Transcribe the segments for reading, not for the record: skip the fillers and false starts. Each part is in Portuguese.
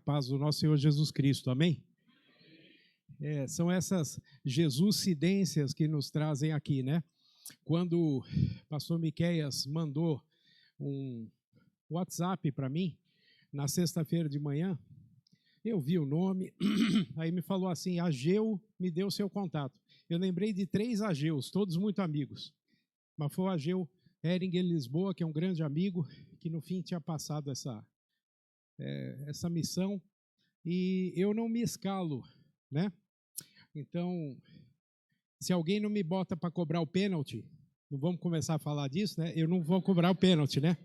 paz do nosso Senhor Jesus Cristo, amém? São essas Jesuscidências que nos trazem aqui, né? Quando o pastor Miqueias mandou um WhatsApp para mim, na sexta-feira de manhã, eu vi o nome, aí me falou assim, Ageu me deu seu contato. Eu lembrei de 3 Ageus, todos muito amigos, mas foi o Ageu Heringer Lisboa, que é um grande amigo, que no fim tinha passado essa missão, e eu não me escalo, né? Então, se alguém não me bota para cobrar o pênalti, não vamos começar a falar disso, né? Eu não vou cobrar o pênalti, né?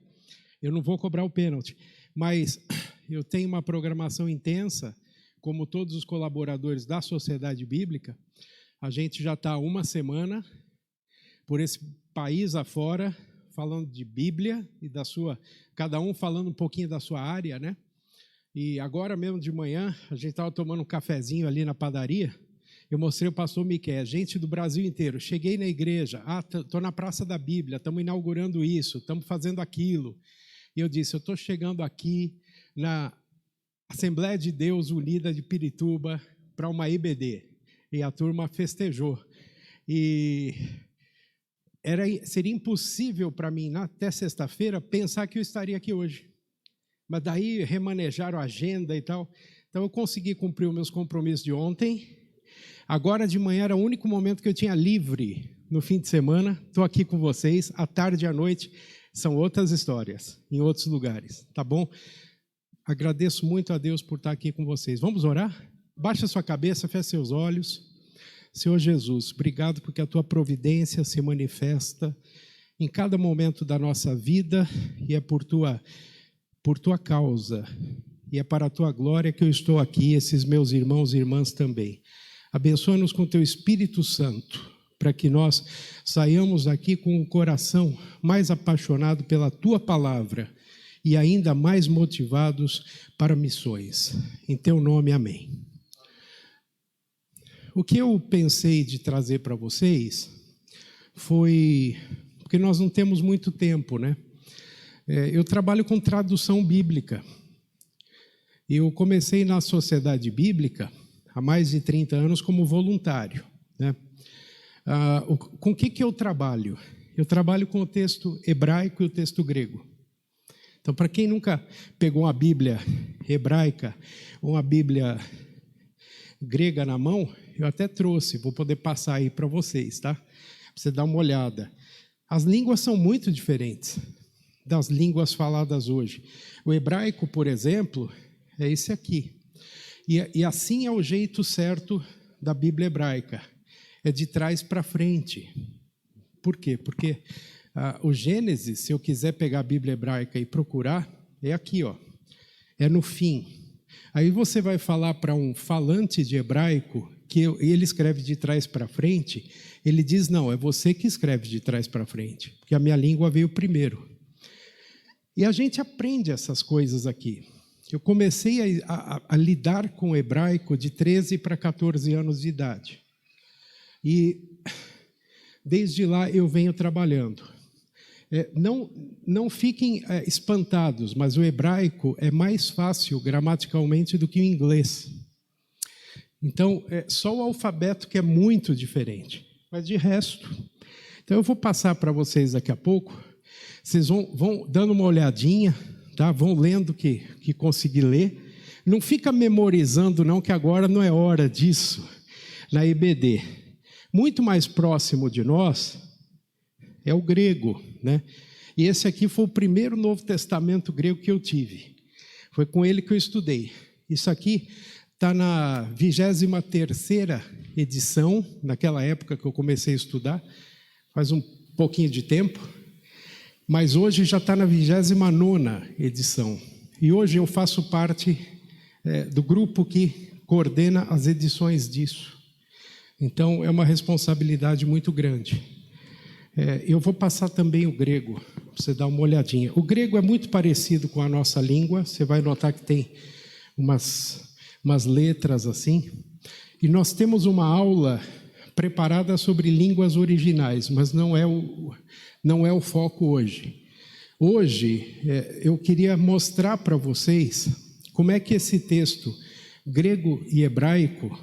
Eu não vou cobrar o pênalti, mas eu tenho uma programação intensa, como todos os colaboradores da Sociedade Bíblica. A gente já está há uma semana por esse país afora, falando de Bíblia e da sua, cada um falando um pouquinho da sua área, né? E agora mesmo de manhã, a gente estava tomando um cafezinho ali na padaria, eu mostrei o pastor Miquel, gente do Brasil inteiro, cheguei na igreja, estou na Praça da Bíblia, estamos inaugurando isso, estamos fazendo aquilo. E eu disse, eu estou chegando aqui na Assembleia de Deus Unida de Pirituba para uma IBD. E a turma festejou. E seria impossível para mim, até sexta-feira, pensar que eu estaria aqui hoje. Mas daí remanejaram a agenda e tal. Então eu consegui cumprir os meus compromissos de ontem. Agora de manhã era o único momento que eu tinha livre no fim de semana. Estou aqui com vocês, à tarde e à noite. São outras histórias, em outros lugares, tá bom? Agradeço muito a Deus por estar aqui com vocês. Vamos orar? Baixa sua cabeça, feche seus olhos. Senhor Jesus, obrigado porque a Tua providência se manifesta em cada momento da nossa vida e é por tua causa e é para a Tua glória que eu estou aqui, esses meus irmãos e irmãs também. Abençoa-nos com Teu Espírito Santo, para que nós saiamos aqui com o coração mais apaixonado pela Tua palavra e ainda mais motivados para missões. Em Teu nome, amém. O que eu pensei de trazer para vocês foi, porque nós não temos muito tempo, né? Eu trabalho com tradução bíblica. Eu comecei na Sociedade Bíblica há mais de 30 anos como voluntário, né? Com o que eu trabalho? Eu trabalho com o texto hebraico e o texto grego. Então, para quem nunca pegou uma Bíblia hebraica ou uma Bíblia grega na mão, eu até trouxe, vou poder passar aí para vocês, tá? Para você dar uma olhada. As línguas são muito diferentes das línguas faladas hoje. O hebraico, por exemplo, é esse aqui. E assim é o jeito certo da Bíblia hebraica. É de trás para frente. Por quê? Porque o Gênesis, se eu quiser pegar a Bíblia hebraica e procurar, é aqui, ó. É no fim. Aí você vai falar para um falante de hebraico que ele escreve de trás para frente, ele diz, não, é você que escreve de trás para frente, porque a minha língua veio primeiro. E a gente aprende essas coisas aqui. Eu comecei a lidar com o hebraico de 13 para 14 anos de idade. E desde lá eu venho trabalhando. Não fiquem espantados, mas o hebraico é mais fácil gramaticalmente do que o inglês. Então, só o alfabeto que é muito diferente, mas de resto. Então, eu vou passar para vocês daqui a pouco. Vocês vão dando uma olhadinha, tá? Vão lendo o que conseguir ler. Não fica memorizando, não, que agora não é hora disso, na IBD. Muito mais próximo de nós é o grego, né? E esse aqui foi o primeiro Novo Testamento grego que eu tive. Foi com ele que eu estudei. Isso aqui está na 23ª edição, naquela época que eu comecei a estudar, faz um pouquinho de tempo, mas hoje já está na 29ª edição. E hoje eu faço parte do grupo que coordena as edições disso. Então, é uma responsabilidade muito grande. Eu vou passar também o grego, para você dar uma olhadinha. O grego é muito parecido com a nossa língua, você vai notar que tem umas letras assim. E nós temos uma aula preparada sobre línguas originais, mas não é o foco hoje. Hoje, eu queria mostrar para vocês como é que esse texto grego e hebraico,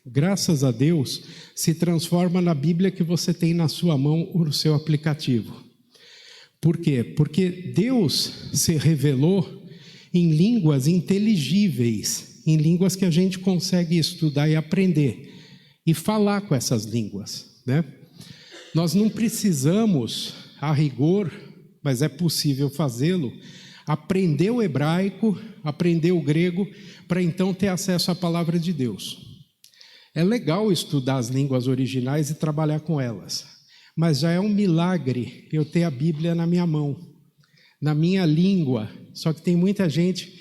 graças a Deus, se transforma na Bíblia que você tem na sua mão ou no seu aplicativo. Por quê? Porque Deus se revelou em línguas inteligíveis, em línguas que a gente consegue estudar e aprender, e falar com essas línguas, né? Nós não precisamos, a rigor, mas é possível fazê-lo, aprender o hebraico, aprender o grego, para então ter acesso à palavra de Deus. É legal estudar as línguas originais e trabalhar com elas, mas já é um milagre eu ter a Bíblia na minha mão, na minha língua. Só que tem muita gente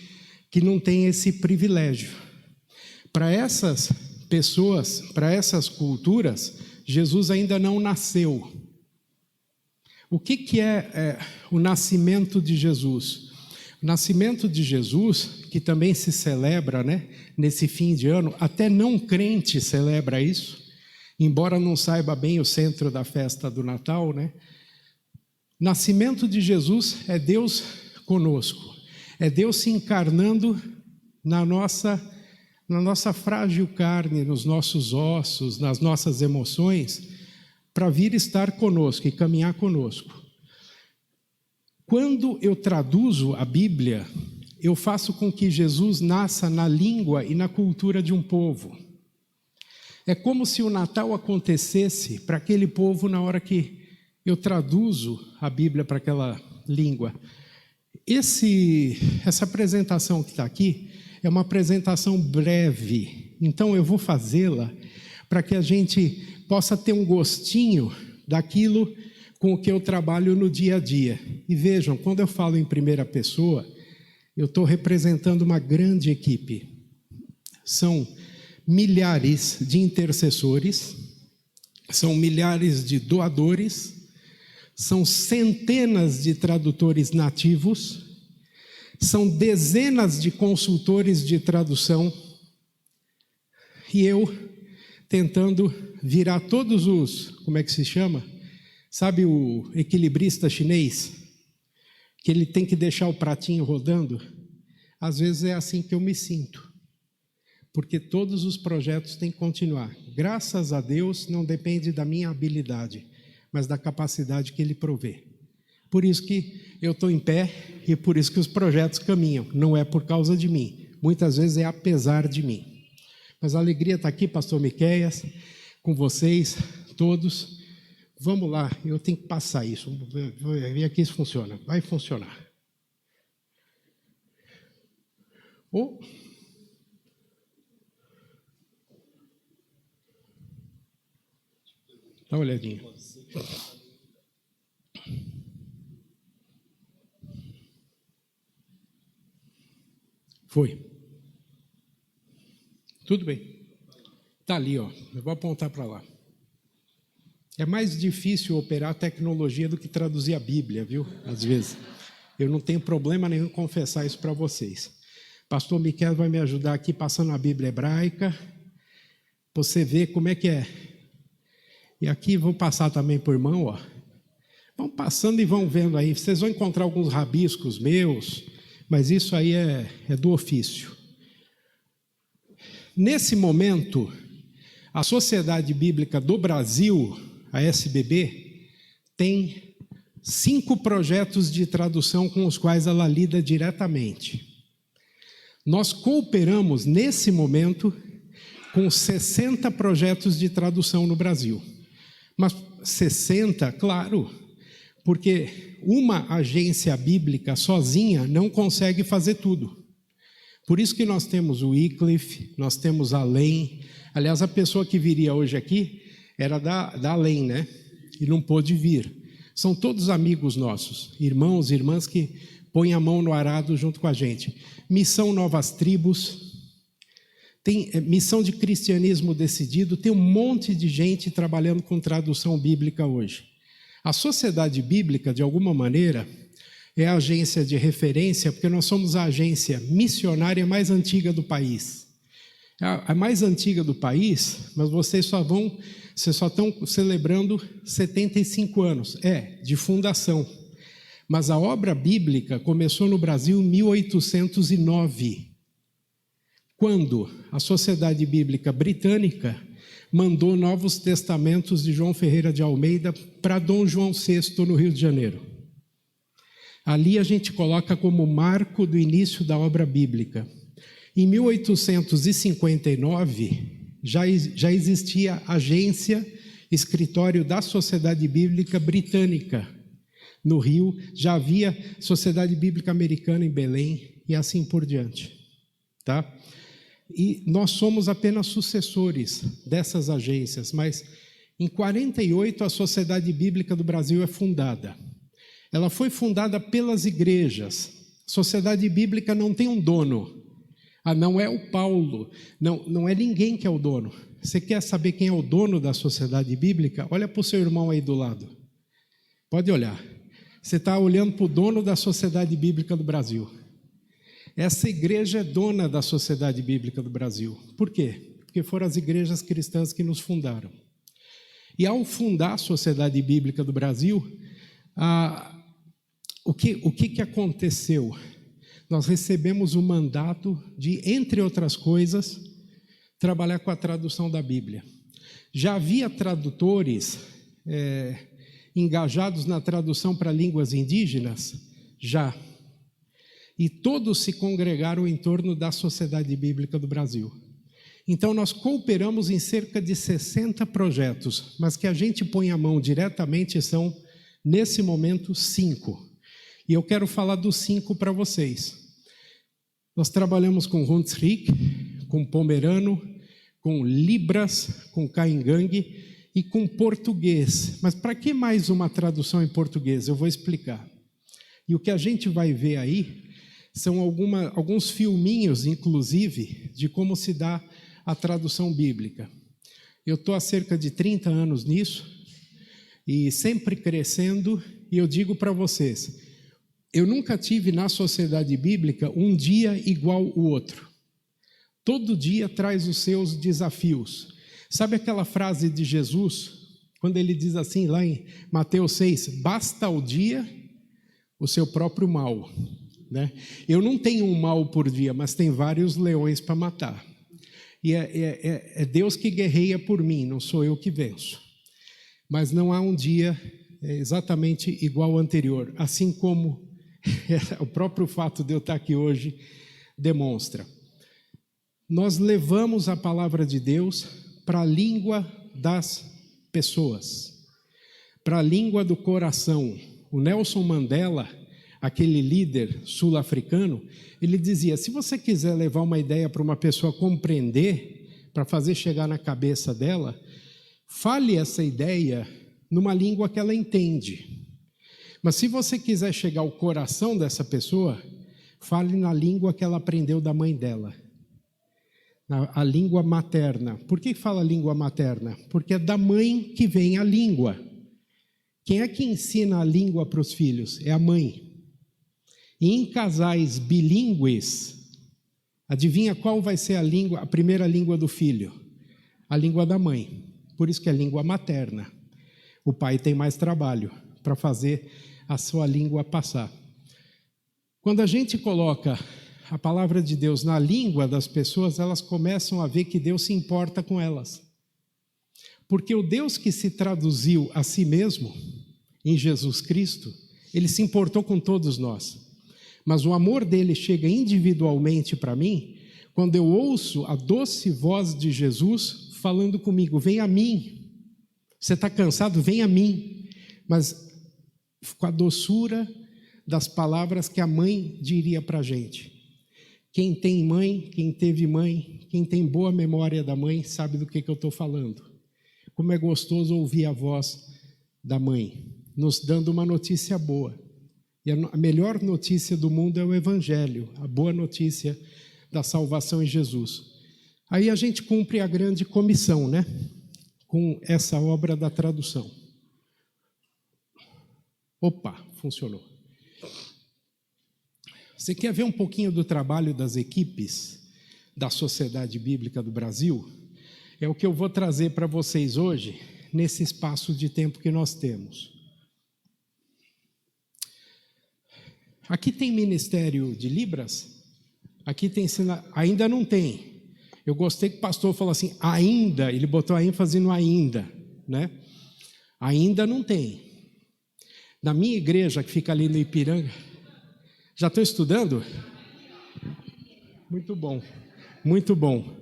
que não tem esse privilégio. Para essas pessoas, para essas culturas, Jesus ainda não nasceu. O que é o nascimento de Jesus? O nascimento de Jesus, que também se celebra, né, nesse fim de ano, até não crente celebra isso, embora não saiba bem o centro da festa do Natal, né? Nascimento de Jesus é Deus conosco, é Deus se encarnando na nossa frágil carne, nos nossos ossos, nas nossas emoções, para vir estar conosco e caminhar conosco. Quando eu traduzo a Bíblia, eu faço com que Jesus nasça na língua e na cultura de um povo. É como se o Natal acontecesse para aquele povo na hora que eu traduzo a Bíblia para aquela língua. Essa apresentação que está aqui é uma apresentação breve, então eu vou fazê-la para que a gente possa ter um gostinho daquilo com o que eu trabalho no dia a dia. E vejam, quando eu falo em primeira pessoa, eu estou representando uma grande equipe. São milhares de intercessores, são milhares de doadores, são centenas de tradutores nativos, são dezenas de consultores de tradução, e eu tentando virar todos os, como é que se chama? Sabe o equilibrista chinês? Que ele tem que deixar o pratinho rodando? Às vezes é assim que eu me sinto. Porque todos os projetos têm que continuar. Graças a Deus, não depende da minha habilidade, mas da capacidade que Ele provê. Por isso que eu estou em pé e por isso que os projetos caminham. Não é por causa de mim. Muitas vezes é apesar de mim. Mas a alegria está aqui, pastor Miqueias, com vocês todos. Vamos lá, eu tenho que passar isso. Vou ver aqui se funciona. Vai funcionar. Dá uma olhadinha. Foi. Tudo bem. Está ali, ó. Eu vou apontar para lá. É mais difícil operar a tecnologia do que traduzir a Bíblia, viu? Às vezes. Eu não tenho problema nenhum em confessar isso para vocês. Pastor Miquel vai me ajudar aqui passando a Bíblia hebraica. Você vê como é que é. E aqui vou passar também para o irmão, ó. Vão passando e vão vendo aí. Vocês vão encontrar alguns rabiscos meus, mas isso aí é do ofício. Nesse momento, a Sociedade Bíblica do Brasil, a SBB, tem 5 projetos de tradução com os quais ela lida diretamente. Nós cooperamos, nesse momento, com 60 projetos de tradução no Brasil. Mas 60, claro, porque uma agência bíblica sozinha não consegue fazer tudo. Por isso que nós temos o Wycliffe, nós temos a Allen. Aliás, a pessoa que viria hoje aqui era da Allen, né? E não pôde vir. São todos amigos nossos, irmãos e irmãs que põem a mão no arado junto com a gente. Missão Novas Tribos, tem missão de cristianismo decidido, tem um monte de gente trabalhando com tradução bíblica hoje. A Sociedade Bíblica, de alguma maneira, é a agência de referência, porque nós somos a agência missionária mais antiga do país. A mais antiga do país, mas vocês só estão celebrando 75 anos, de fundação. Mas a obra bíblica começou no Brasil em 1809. quando a Sociedade Bíblica Britânica mandou Novos Testamentos de João Ferreira de Almeida para Dom João VI, no Rio de Janeiro. Ali a gente coloca como marco do início da obra bíblica. Em 1859, já existia agência, escritório da Sociedade Bíblica Britânica no Rio, já havia Sociedade Bíblica Americana em Belém e assim por diante, tá? E nós somos apenas sucessores dessas agências, mas em 48 a Sociedade Bíblica do Brasil é fundada. Ela foi fundada pelas igrejas. Sociedade Bíblica não tem um dono. Não é o Paulo, não é ninguém que é o dono. Você quer saber quem é o dono da Sociedade Bíblica? Olha para o seu irmão aí do lado. Pode olhar. Você está olhando para o dono da Sociedade Bíblica do Brasil. Essa igreja é dona da Sociedade Bíblica do Brasil. Por quê? Porque foram as igrejas cristãs que nos fundaram. E ao fundar a Sociedade Bíblica do Brasil, o que aconteceu? Nós recebemos o mandato de, entre outras coisas, trabalhar com a tradução da Bíblia. Já havia tradutores engajados na tradução para línguas indígenas? Já. E todos se congregaram em torno da Sociedade Bíblica do Brasil. Então, nós cooperamos em cerca de 60 projetos, mas que a gente põe a mão diretamente são, nesse momento, 5. E eu quero falar dos 5 para vocês. Nós trabalhamos com Hunsrück, com Pomerano, com Libras, com Caingangue e com português. Mas para que mais uma tradução em português? Eu vou explicar. E o que a gente vai ver aí são alguns filminhos, inclusive, de como se dá a tradução bíblica. Eu estou há cerca de 30 anos nisso, e sempre crescendo, e eu digo para vocês, eu nunca tive na Sociedade Bíblica um dia igual o outro. Todo dia traz os seus desafios. Sabe aquela frase de Jesus, quando ele diz assim, lá em Mateus 6, basta ao dia o seu próprio mal, né? Eu não tenho um mal por dia, mas tem vários leões para matar. E é Deus que guerreia por mim, não sou eu que venço. Mas não há um dia exatamente igual ao anterior, assim como o próprio fato de eu estar aqui hoje demonstra. Nós levamos a palavra de Deus para a língua das pessoas, para a língua do coração. O Nelson Mandela, aquele líder sul-africano, ele dizia, se você quiser levar uma ideia para uma pessoa compreender, para fazer chegar na cabeça dela, fale essa ideia numa língua que ela entende. Mas se você quiser chegar ao coração dessa pessoa, fale na língua que ela aprendeu da mãe dela, a língua materna. Por que fala língua materna? Porque é da mãe que vem a língua. Quem é que ensina a língua para os filhos? É a mãe. E em casais bilíngues, adivinha qual vai ser a primeira língua do filho? A língua da mãe. Por isso que é língua materna. O pai tem mais trabalho para fazer a sua língua passar. Quando a gente coloca a palavra de Deus na língua das pessoas, elas começam a ver que Deus se importa com elas. Porque o Deus que se traduziu a si mesmo, em Jesus Cristo, ele se importou com todos nós. Mas o amor dele chega individualmente para mim, quando eu ouço a doce voz de Jesus falando comigo, vem a mim. Você está cansado? Vem a mim. Mas com a doçura das palavras que a mãe diria para a gente. Quem tem mãe, quem teve mãe, quem tem boa memória da mãe, sabe do que eu estou falando. Como é gostoso ouvir a voz da mãe, nos dando uma notícia boa. E a melhor notícia do mundo é o Evangelho, a boa notícia da salvação em Jesus. Aí a gente cumpre a grande comissão, né? Com essa obra da tradução. Opa, funcionou. Você quer ver um pouquinho do trabalho das equipes da Sociedade Bíblica do Brasil? É o que eu vou trazer para vocês hoje, nesse espaço de tempo que nós temos. Aqui tem Ministério de Libras? Aqui tem ainda não tem. Eu gostei que o pastor falou assim, ainda, ele botou a ênfase no ainda, né? Ainda não tem. Na minha igreja, que fica ali no Ipiranga, já estão estudando? Muito bom, muito bom,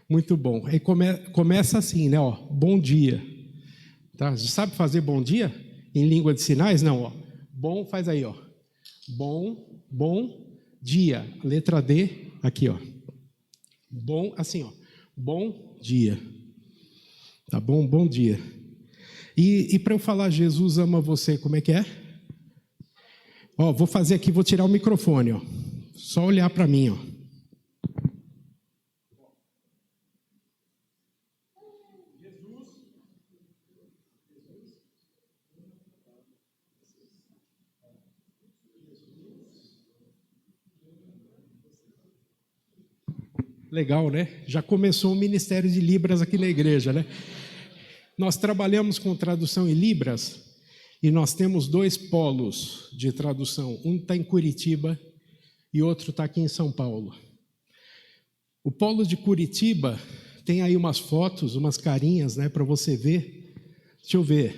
muito bom. Aí começa assim, né? Ó, bom dia. Tá? Você sabe fazer bom dia em língua de sinais? Não, ó. Bom, faz aí, ó. Bom dia. Letra D, aqui, ó. Bom, assim, ó. Bom dia. Tá bom? Bom dia. E para eu falar Jesus ama você, como é que é? Ó, vou fazer aqui, vou tirar o microfone, ó. Só olhar para mim, ó. Legal, né? Já começou o Ministério de Libras aqui na igreja, né? Nós trabalhamos com tradução em Libras e nós temos 2 polos de tradução. Um está em Curitiba e outro está aqui em São Paulo. O polo de Curitiba tem aí umas fotos, umas carinhas, né, para você ver. Deixa eu ver.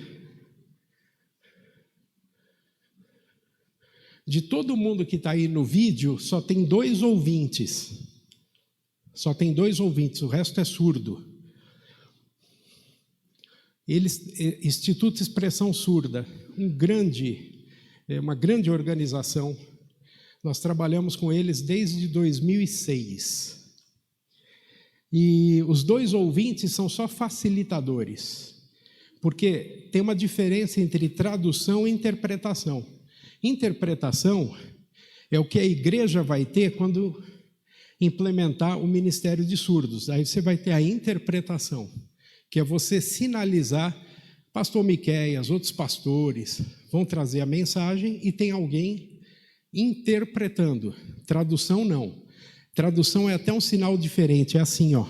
De todo mundo que está aí no vídeo, só tem 2 ouvintes. Só tem 2 ouvintes, o resto é surdo. Instituto Expressão Surda, uma grande organização. Nós trabalhamos com eles desde 2006. E os 2 ouvintes são só facilitadores, porque tem uma diferença entre tradução e interpretação. Interpretação é o que a igreja vai ter quando implementar o ministério de surdos. Aí você vai ter a interpretação, que é você sinalizar, pastor Miqueias, outros pastores vão trazer a mensagem e tem alguém interpretando. Tradução não. Tradução é até um sinal diferente, é assim, ó.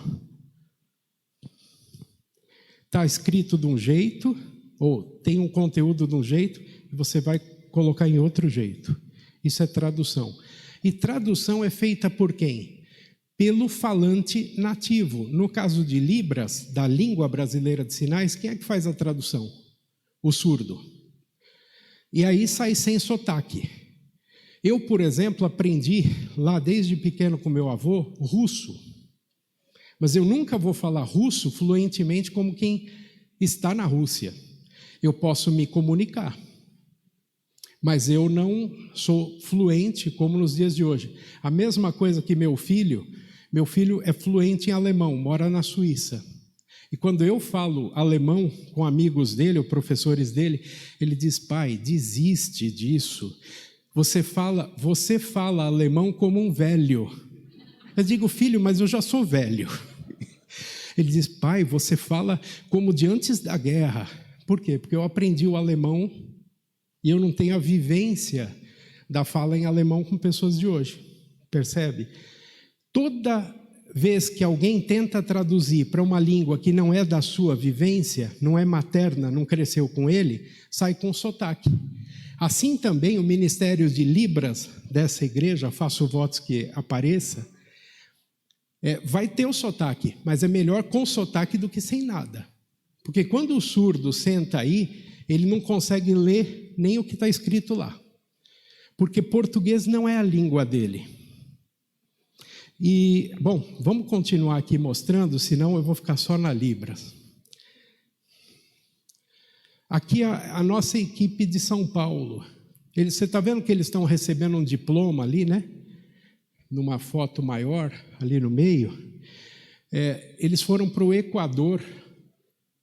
Está escrito de um jeito, ou tem um conteúdo de um jeito, e você vai colocar em outro jeito. Isso é tradução. E tradução é feita por quem? Pelo falante nativo. No caso de Libras, da língua brasileira de sinais, quem é que faz a tradução? O surdo. E aí sai sem sotaque. Eu, por exemplo, aprendi lá desde pequeno com meu avô russo. Mas eu nunca vou falar russo fluentemente como quem está na Rússia. Eu posso me comunicar, mas eu não sou fluente como nos dias de hoje. A mesma coisa que meu filho é fluente em alemão, mora na Suíça. E quando eu falo alemão com amigos dele ou professores dele, ele diz, pai, desiste disso. Você fala alemão como um velho. Eu digo, filho, mas eu já sou velho. Ele diz, pai, você fala como de antes da guerra. Por quê? Porque eu aprendi o alemão e eu não tenho a vivência da fala em alemão com pessoas de hoje. Percebe? Toda vez que alguém tenta traduzir para uma língua que não é da sua vivência, não é materna, não cresceu com ele, sai com sotaque. Assim também o ministério de Libras dessa igreja, faço votos que apareça, vai ter o sotaque, mas é melhor com sotaque do que sem nada. Porque quando o surdo senta aí, ele não consegue ler nem o que está escrito lá. Porque português não é a língua dele. E, bom, vamos continuar aqui mostrando, senão eu vou ficar só na Libras. Aqui a nossa equipe de São Paulo. Você está vendo que eles estão recebendo um diploma ali, né? Numa foto maior, ali no meio. Eles foram para o Equador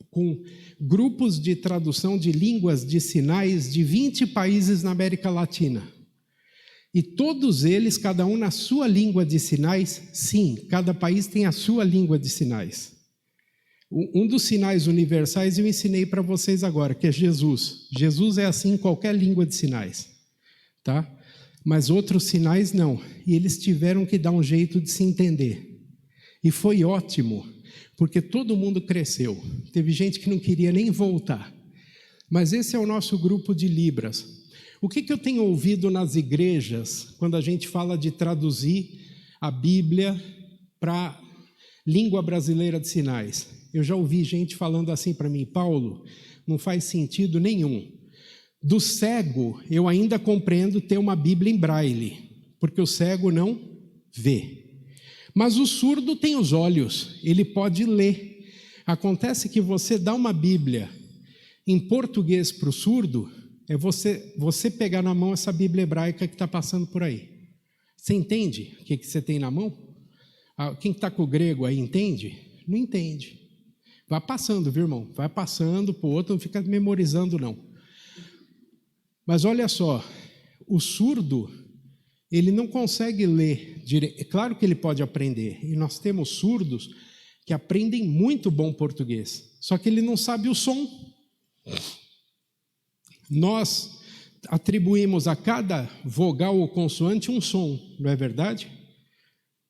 com grupos de tradução de línguas de sinais de 20 países na América Latina. E todos eles, cada um na sua língua de sinais, sim, cada país tem a sua língua de sinais. Um dos sinais universais eu ensinei para vocês agora, que é Jesus. Jesus é assim em qualquer língua de sinais, tá? Mas outros sinais não. E eles tiveram que dar um jeito de se entender. E foi ótimo, porque todo mundo cresceu. Teve gente que não queria nem voltar. Mas esse é o nosso grupo de Libras. O que eu tenho ouvido nas igrejas, quando a gente fala de traduzir a Bíblia para Língua Brasileira de Sinais. Eu já ouvi gente falando assim para mim: Paulo, não faz sentido nenhum. Do cego, eu ainda compreendo ter uma Bíblia em braille, porque o cego não vê. Mas o surdo tem os olhos, ele pode ler. Acontece que você dá uma Bíblia em português para o surdo, é você pegar na mão essa Bíblia hebraica que está passando por aí. Você entende o que você tem na mão? Quem está com o grego aí entende? Não entende. Vai passando, viu, irmão? Vai passando para o outro, não fica memorizando, não. Mas olha só, o surdo, ele não consegue ler direito. É claro que ele pode aprender, e nós temos surdos que aprendem muito bom português, só que ele não sabe o som. Nós atribuímos a cada vogal ou consoante um som, não é verdade?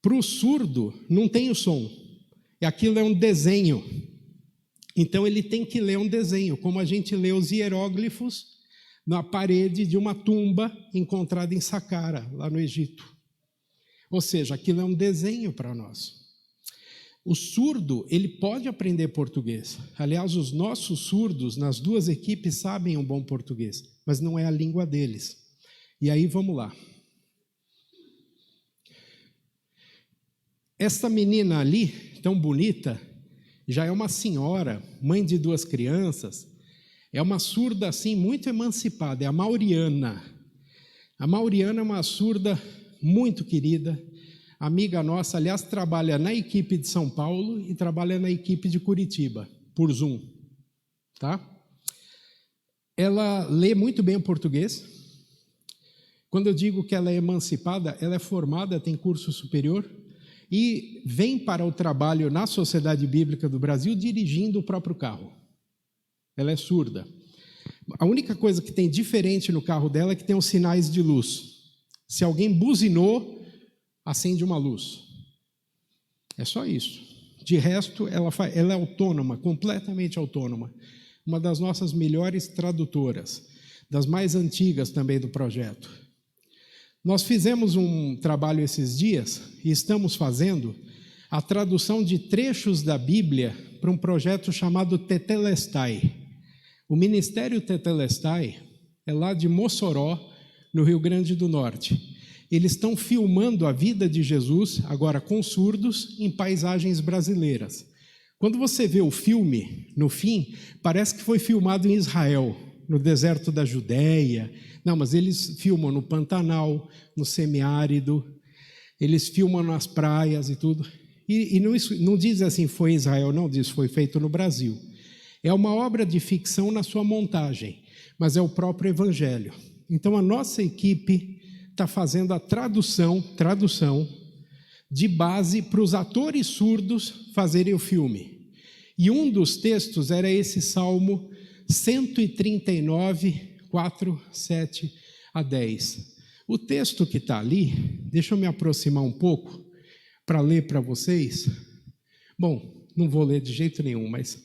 Para o surdo, não tem o som, e aquilo é um desenho. Então ele tem que ler um desenho, como a gente lê os hieróglifos na parede de uma tumba encontrada em Saqqara, lá no Egito. Ou seja, aquilo é um desenho para nós. O surdo, ele pode aprender português. Aliás, os nossos surdos, nas duas equipes, sabem um bom português, mas não é a língua deles. E aí, vamos lá. Esta menina ali, tão bonita, já é uma senhora, mãe de 2 crianças, é uma surda assim muito emancipada, é a Mauriana. A Mauriana é uma surda muito querida, amiga nossa, aliás, trabalha na equipe de São Paulo e trabalha na equipe de Curitiba, por Zoom, tá? Ela lê muito bem o português. Quando eu digo que ela é emancipada, ela é formada, tem curso superior e vem para o trabalho na Sociedade Bíblica do Brasil dirigindo o próprio carro. Ela é surda. A única coisa que tem diferente no carro dela é que tem os sinais de luz. Se alguém buzinou, acende uma luz. É só isso. De resto, ela é autônoma, completamente autônoma. Uma das nossas melhores tradutoras, das mais antigas também do projeto. Nós fizemos um trabalho esses dias e estamos fazendo a tradução de trechos da Bíblia para um projeto chamado Tetelestai. O Ministério Tetelestai é lá de Mossoró, no Rio Grande do Norte. Eles estão filmando a vida de Jesus, agora com surdos, em paisagens brasileiras. Quando você vê o filme, no fim, parece que foi filmado em Israel, no deserto da Judéia. Não, mas eles filmam no Pantanal, no semiárido, eles filmam nas praias e tudo. E não diz assim, foi em Israel, não, diz, foi feito no Brasil. É uma obra de ficção na sua montagem, mas é o próprio Evangelho. Então, a nossa equipe está fazendo a tradução de base para os atores surdos fazerem o filme. E um dos textos era esse Salmo 139, 4, 7 a 10. O texto que está ali, deixa eu me aproximar um pouco para ler para vocês. Bom, não vou ler de jeito nenhum, mas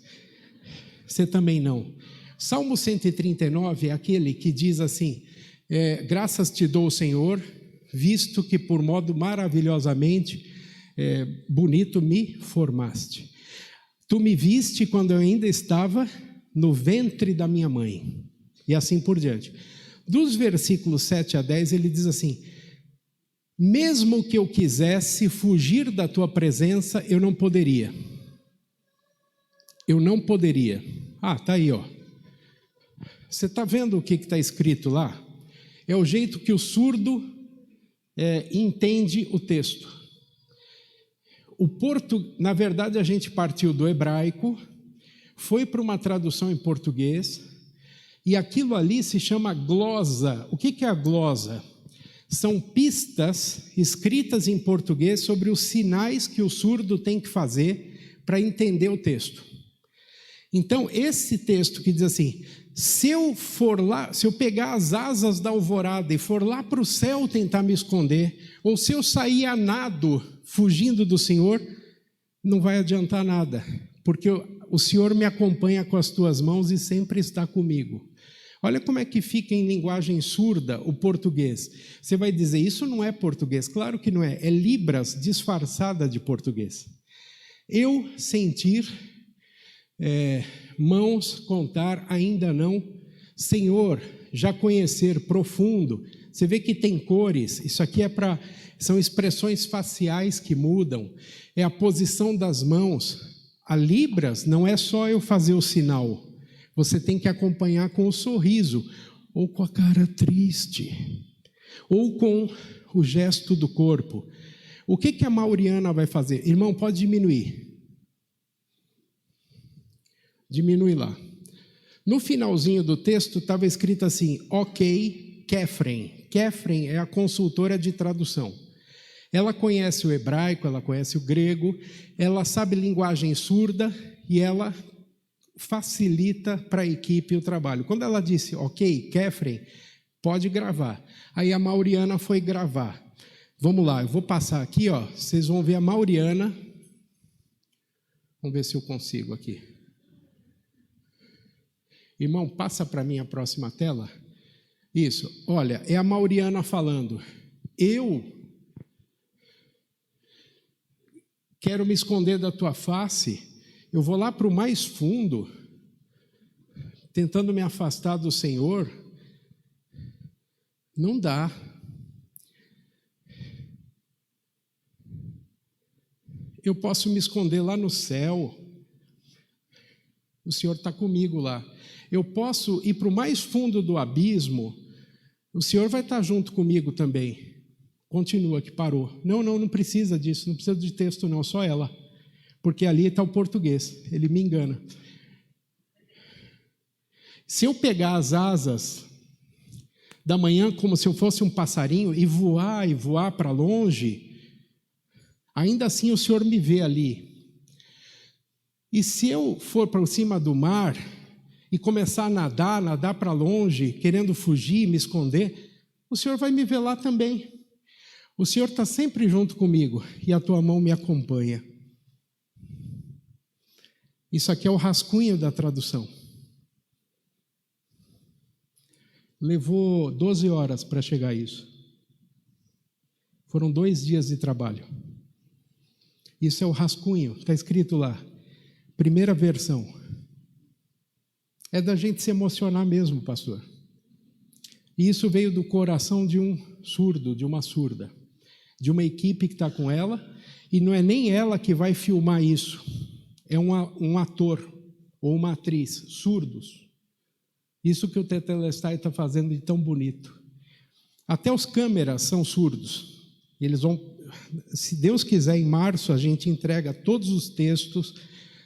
você também não. Salmo 139 é aquele que diz assim: graças te dou, Senhor, visto que por modo maravilhosamente bonito me formaste. Tu me viste quando eu ainda estava no ventre da minha mãe. E assim por diante. Dos versículos 7 a 10, ele diz assim: mesmo que eu quisesse fugir da tua presença, eu não poderia. Eu não poderia. Ah, está aí, ó. Você está vendo o que está escrito lá? É o jeito que o surdo entende o texto. Na verdade, a gente partiu do hebraico, foi para uma tradução em português, e aquilo ali se chama glosa. O que é a glosa? São pistas escritas em português sobre os sinais que o surdo tem que fazer para entender o texto. Então, esse texto que diz assim: se eu for lá, se eu pegar as asas da alvorada e for lá para o céu tentar me esconder, ou se eu sair a nado fugindo do Senhor, não vai adiantar nada, porque o Senhor me acompanha com as tuas mãos e sempre está comigo. Olha como é que fica em linguagem surda o português. Você vai dizer, isso não é português. Claro que não é, é Libras disfarçada de português. Eu sentir, mãos contar, ainda não. Senhor, já conhecer, profundo. Você vê que tem cores, isso aqui são expressões faciais que mudam, é a posição das mãos. A Libras não é só eu fazer o sinal, você tem que acompanhar com o sorriso, ou com a cara triste, ou com o gesto do corpo. O que a Mauriana vai fazer? Irmão, pode diminuir. Diminui lá. No finalzinho do texto estava escrito assim, ok, Kefren. Kefren é a consultora de tradução. Ela conhece o hebraico, ela conhece o grego, ela sabe linguagem surda e ela facilita para a equipe o trabalho. Quando ela disse, ok, Kefren, pode gravar. Aí a Mauriana foi gravar. Vamos lá, eu vou passar aqui, ó, vocês vão ver a Mauriana. Vamos ver se eu consigo aqui. Irmão, passa para mim a próxima tela. Isso, olha, é a Mauriana falando. Eu quero me esconder da tua face, eu vou lá para o mais fundo, tentando me afastar do Senhor. Não dá. Eu posso me esconder lá no céu. O Senhor está comigo lá. Eu posso ir para o mais fundo do abismo. O Senhor vai estar junto comigo também. Continua, que parou. Não precisa disso, não precisa de texto não, só ela. Porque ali está o português, ele me engana. Se eu pegar as asas da manhã como se eu fosse um passarinho e voar para longe, ainda assim o Senhor me vê ali. E se eu for para cima do mar e começar a nadar para longe, querendo fugir, me esconder, o Senhor vai me ver lá também. O Senhor está sempre junto comigo e a tua mão me acompanha. Isso aqui é o rascunho da tradução. Levou 12 horas para chegar a isso. Foram 2 dias de trabalho. Isso é o rascunho, está escrito lá. Primeira versão. É da gente se emocionar mesmo, pastor. E isso veio do coração de um surdo, de uma surda, de uma equipe que está com ela, e não é nem ela que vai filmar isso, é um ator ou uma atriz, surdos. Isso que o Tetelestai está fazendo de tão bonito. Até os câmeras são surdos. Eles vão, se Deus quiser, em março a gente entrega todos os textos,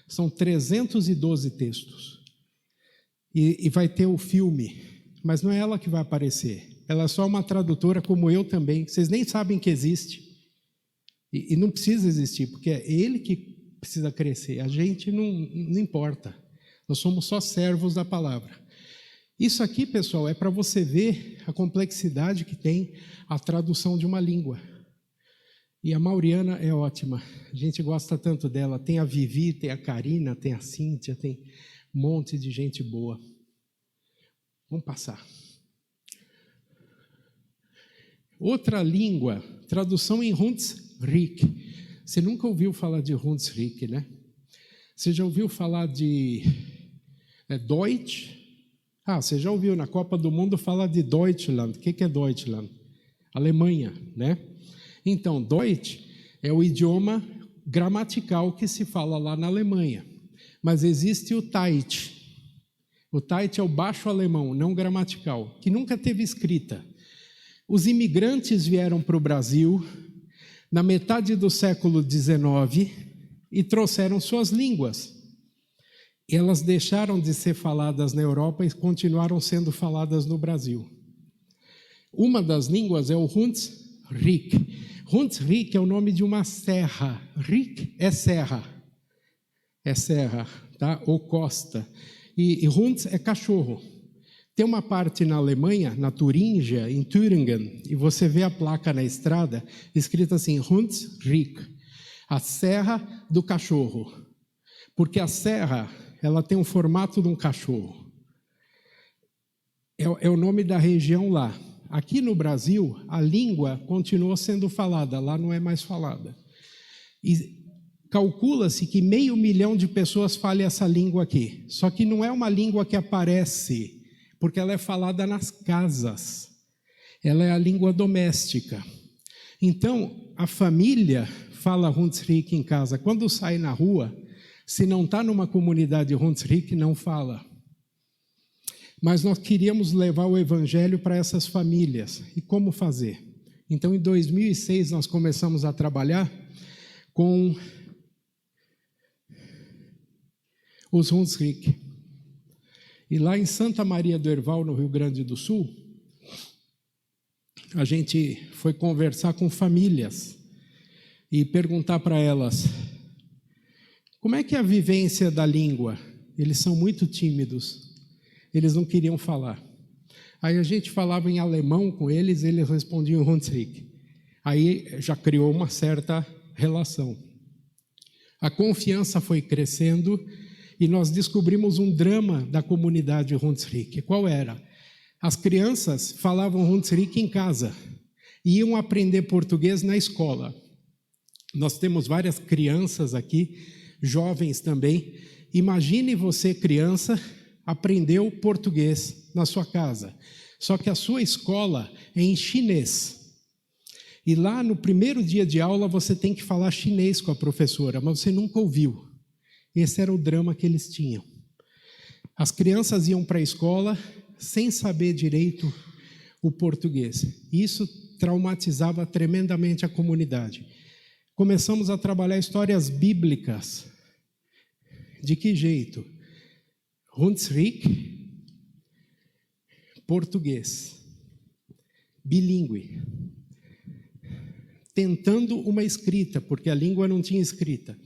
são 312 textos. E vai ter o filme, mas não é ela que vai aparecer. Ela é só uma tradutora como eu também. Vocês nem sabem que existe. E não precisa existir, porque é ele que precisa crescer. A gente não importa. Nós somos só servos da palavra. Isso aqui, pessoal, é para você ver a complexidade que tem a tradução de uma língua. E a Mauriana é ótima. A gente gosta tanto dela. Tem a Vivi, tem a Karina, tem a Cíntia, tem um monte de gente boa. Vamos passar. Outra língua, tradução em Hunsrück. Você nunca ouviu falar de Hunsrück, né? Você já ouviu falar de Deutsch? Você já ouviu na Copa do Mundo falar de Deutschland. O que é Deutschland? Alemanha, né? Então, Deutsch é o idioma gramatical que se fala lá na Alemanha. Mas existe o Teit. O Teit é o baixo alemão, não gramatical, que nunca teve escrita. Os imigrantes vieram para o Brasil na metade do século XIX e trouxeram suas línguas. Elas deixaram de ser faladas na Europa e continuaram sendo faladas no Brasil. Uma das línguas é o Hunsrück. Hunsrück é o nome de uma serra. Rück é serra. É serra, tá? Ou costa. E Huns é cachorro. Tem uma parte na Alemanha, na Turíngia, em Thüringen, e você vê a placa na estrada, escrita assim, Hunsrück, a serra do cachorro. Porque a serra, ela tem o formato de um cachorro. É o nome da região lá. Aqui no Brasil, a língua continua sendo falada, lá não é mais falada. E calcula-se que 500 mil de pessoas falem essa língua aqui. Só que não é uma língua que aparece, porque ela é falada nas casas. Ela é a língua doméstica. Então, a família fala Hunsrück em casa. Quando sai na rua, se não está numa comunidade Hunsrück, não fala. Mas nós queríamos levar o evangelho para essas famílias. E como fazer? Então, em 2006, nós começamos a trabalhar com os Hunsrück. E lá em Santa Maria do Herval, no Rio Grande do Sul, a gente foi conversar com famílias e perguntar para elas como é que é a vivência da língua. Eles são muito tímidos, eles não queriam falar. Aí a gente falava em alemão com eles, eles respondiam em Hunsrück. Aí já criou uma certa relação. A confiança foi crescendo e nós descobrimos um drama da comunidade Hunsrück. Qual era? As crianças falavam Hunsrück em casa e iam aprender português na escola. Nós temos várias crianças aqui, jovens também. Imagine você, criança, aprendeu português na sua casa, só que a sua escola é em chinês. E lá no primeiro dia de aula você tem que falar chinês com a professora, mas você nunca ouviu. Esse era o drama que eles tinham. As crianças iam para a escola sem saber direito o português. Isso traumatizava tremendamente a comunidade. Começamos a trabalhar histórias bíblicas. De que jeito? Hunsrück, português, bilíngue. Tentando uma escrita, porque a língua não tinha escrita.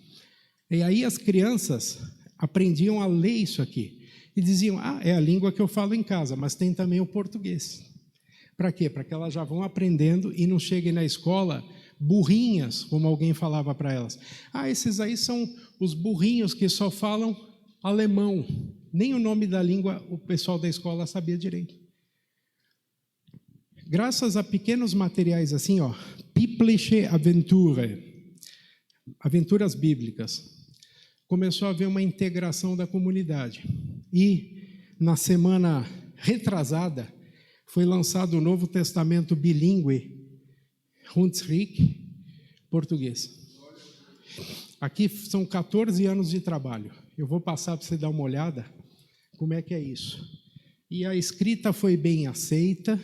E aí as crianças aprendiam a ler isso aqui. E diziam, é a língua que eu falo em casa, mas tem também o português. Para quê? Para que elas já vão aprendendo e não cheguem na escola burrinhas, como alguém falava para elas. Esses aí são os burrinhos que só falam alemão. Nem o nome da língua o pessoal da escola sabia direito. Graças a pequenos materiais assim, Biblische Aventure, aventuras bíblicas, começou a haver uma integração da comunidade. E na semana retrasada foi lançado o Novo Testamento bilíngue, Hunsrück, português. Aqui são 14 anos de trabalho. Eu vou passar para você dar uma olhada como é que é isso. E a escrita foi bem aceita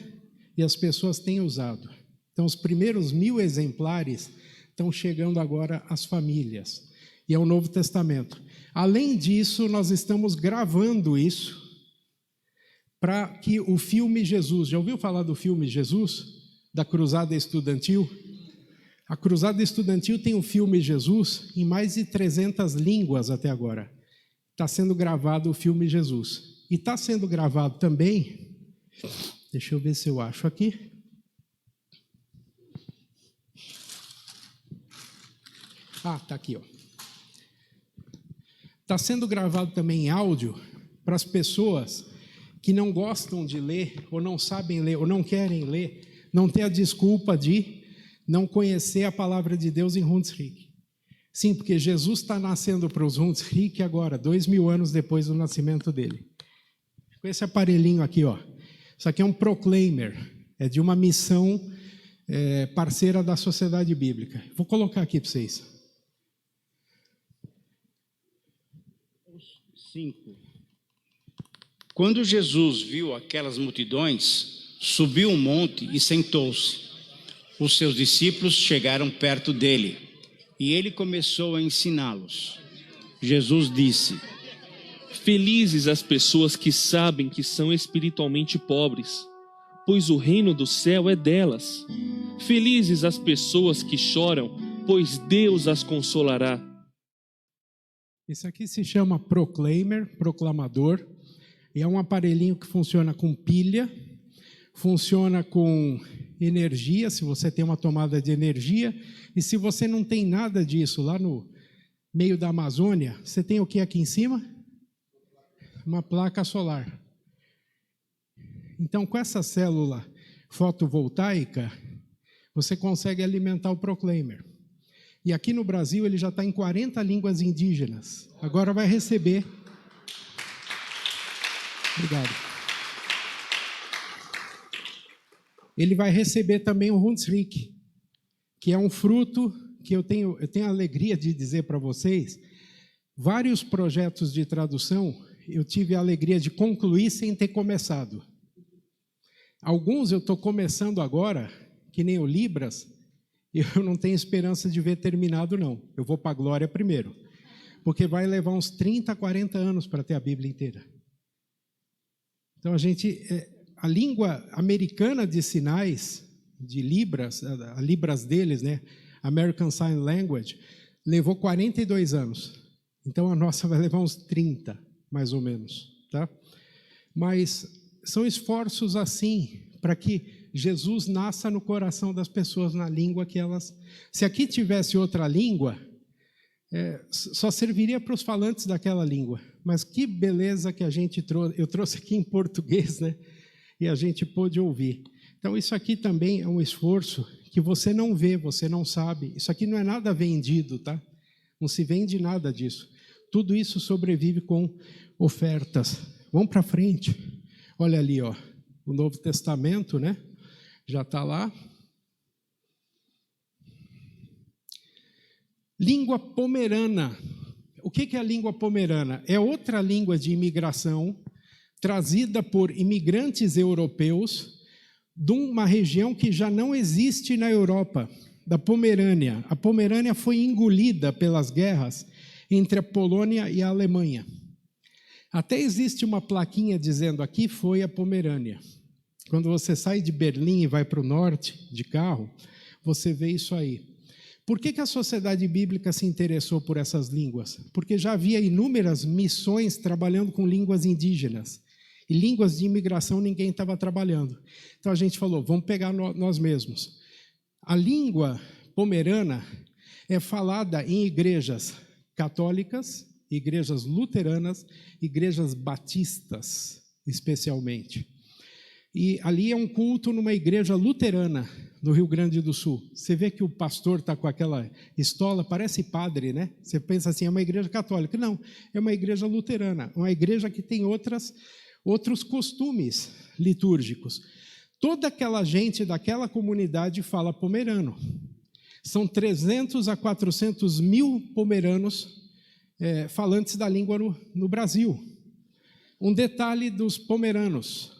e as pessoas têm usado. Então, os primeiros 1000 exemplares estão chegando agora às famílias. E é o Novo Testamento. Além disso, nós estamos gravando isso para que o filme Jesus... Já ouviu falar do filme Jesus? Da Cruzada Estudantil? A Cruzada Estudantil tem o filme Jesus em mais de 300 línguas até agora. Está sendo gravado o filme Jesus. E está sendo gravado também... Deixa eu ver se eu acho aqui. Está aqui, Está sendo gravado também em áudio para as pessoas que não gostam de ler, ou não sabem ler, ou não querem ler, não ter a desculpa de não conhecer a palavra de Deus em Hunsrück. Sim, porque Jesus está nascendo para os Hunsrück agora, 2000 anos depois do nascimento dele. Com esse aparelhinho aqui, Isso aqui é um proclaimer, é de uma missão parceira da Sociedade Bíblica. Vou colocar aqui para vocês. 5. Quando Jesus viu aquelas multidões, subiu um monte e sentou-se. Os seus discípulos chegaram perto dele e ele começou a ensiná-los. Jesus disse: Felizes as pessoas que sabem que são espiritualmente pobres, pois o reino do céu é delas. Felizes as pessoas que choram, pois Deus as consolará. Esse aqui se chama Proclaimer, proclamador, e é um aparelhinho que funciona com pilha, funciona com energia, se você tem uma tomada de energia, e se você não tem nada disso lá no meio da Amazônia, você tem o que aqui em cima? Uma placa solar. Então, com essa célula fotovoltaica, você consegue alimentar o Proclaimer. E aqui no Brasil ele já está em 40 línguas indígenas. Agora vai receber. Obrigado. Ele vai receber também o Hunsrück, que é um fruto que eu tenho a alegria de dizer para vocês. Vários projetos de tradução eu tive a alegria de concluir sem ter começado. Alguns eu estou começando agora, que nem o Libras, e eu não tenho esperança de ver terminado, não. Eu vou para a glória primeiro, porque vai levar uns 30, 40 anos para ter a Bíblia inteira. Então, a língua americana de sinais, de Libras, a Libras deles, né? American Sign Language, levou 42 anos. Então, a nossa vai levar uns 30, mais ou menos, tá? Mas são esforços assim, para que Jesus nasça no coração das pessoas na língua que elas... Se aqui tivesse outra língua, só serviria para os falantes daquela língua. Mas que beleza que a gente trouxe. Eu trouxe aqui em português, né? E a gente pôde ouvir. Então, isso aqui também é um esforço que você não vê, você não sabe. Isso aqui não é nada vendido, tá? Não se vende nada disso. Tudo isso sobrevive com ofertas. Vamos para frente. Olha ali, ó, o Novo Testamento, né? Já está lá. Língua pomerana. O que é a língua pomerana? É outra língua de imigração trazida por imigrantes europeus de uma região que já não existe na Europa, da Pomerânia. A Pomerânia foi engolida pelas guerras entre a Polônia e a Alemanha. Até existe uma plaquinha dizendo aqui foi a Pomerânia. Quando você sai de Berlim e vai para o norte de carro, você vê isso aí. Por que a Sociedade Bíblica se interessou por essas línguas? Porque já havia inúmeras missões trabalhando com línguas indígenas. E línguas de imigração ninguém estava trabalhando. Então a gente falou, vamos pegar nós mesmos. A língua pomerana é falada em igrejas católicas, igrejas luteranas, igrejas batistas, especialmente. E ali é um culto numa igreja luterana, no Rio Grande do Sul. Você vê que o pastor está com aquela estola, parece padre, né? Você pensa assim, é uma igreja católica. Não, é uma igreja luterana, uma igreja que tem outros costumes litúrgicos. Toda aquela gente daquela comunidade fala pomerano. São 300 a 400 mil pomeranos falantes da língua no Brasil. Um detalhe dos pomeranos,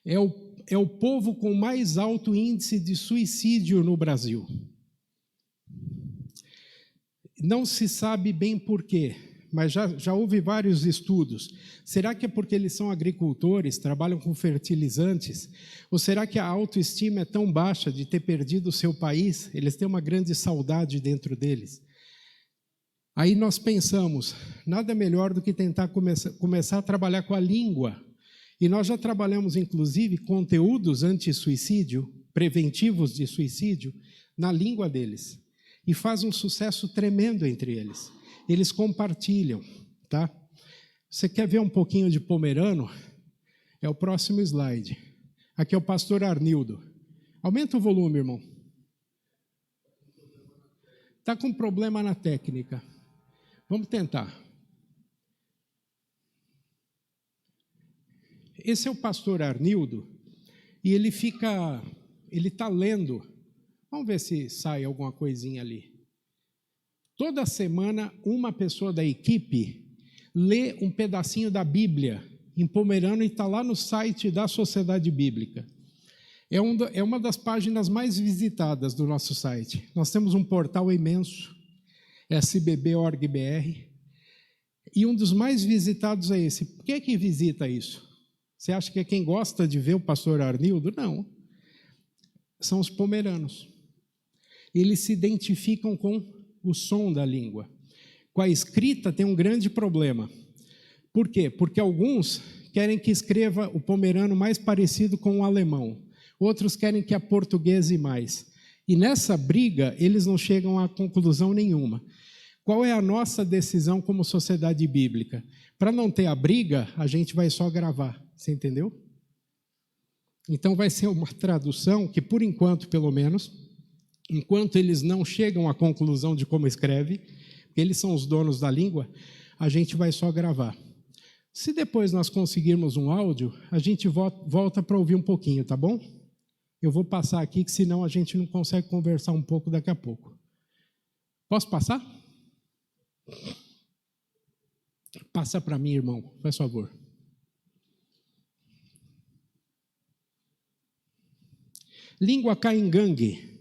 é o povo com mais alto índice de suicídio no Brasil. Não se sabe bem por quê, mas já houve vários estudos. Será que é porque eles são agricultores, trabalham com fertilizantes? Ou será que a autoestima é tão baixa de ter perdido o seu país? Eles têm uma grande saudade dentro deles. Aí nós pensamos, nada melhor do que tentar começar a trabalhar com a língua. E nós já trabalhamos, inclusive, conteúdos anti-suicídio, preventivos de suicídio, na língua deles. E faz um sucesso tremendo entre eles. Eles compartilham, tá? Você quer ver um pouquinho de pomerano? É o próximo slide. Aqui é o pastor Arnildo. Aumenta o volume, irmão. Está com problema na técnica. Vamos tentar. Esse é o pastor Arnildo e ele está lendo. Vamos ver se sai alguma coisinha ali. Toda semana, uma pessoa da equipe lê um pedacinho da Bíblia em pomerano e está lá no site da Sociedade Bíblica. É uma das páginas mais visitadas do nosso site. Nós temos um portal imenso, sbb.org.br, e um dos mais visitados é esse. Por que visita isso? Você acha que é quem gosta de ver o pastor Arnildo? Não. São os pomeranos. Eles se identificam com o som da língua. Com a escrita tem um grande problema. Por quê? Porque alguns querem que escreva o pomerano mais parecido com o alemão. Outros querem que aportuguese mais. E nessa briga, eles não chegam a conclusão nenhuma. Qual é a nossa decisão como sociedade bíblica? Para não ter a briga, a gente vai só gravar. Você entendeu? Então vai ser uma tradução que, por enquanto, pelo menos, enquanto eles não chegam à conclusão de como escreve, porque eles são os donos da língua, a gente vai só gravar. Se depois nós conseguirmos um áudio, a gente volta para ouvir um pouquinho, tá bom? Eu vou passar aqui, que senão a gente não consegue conversar um pouco daqui a pouco. Posso passar? Passa para mim, irmão, faz favor. Língua caingangue.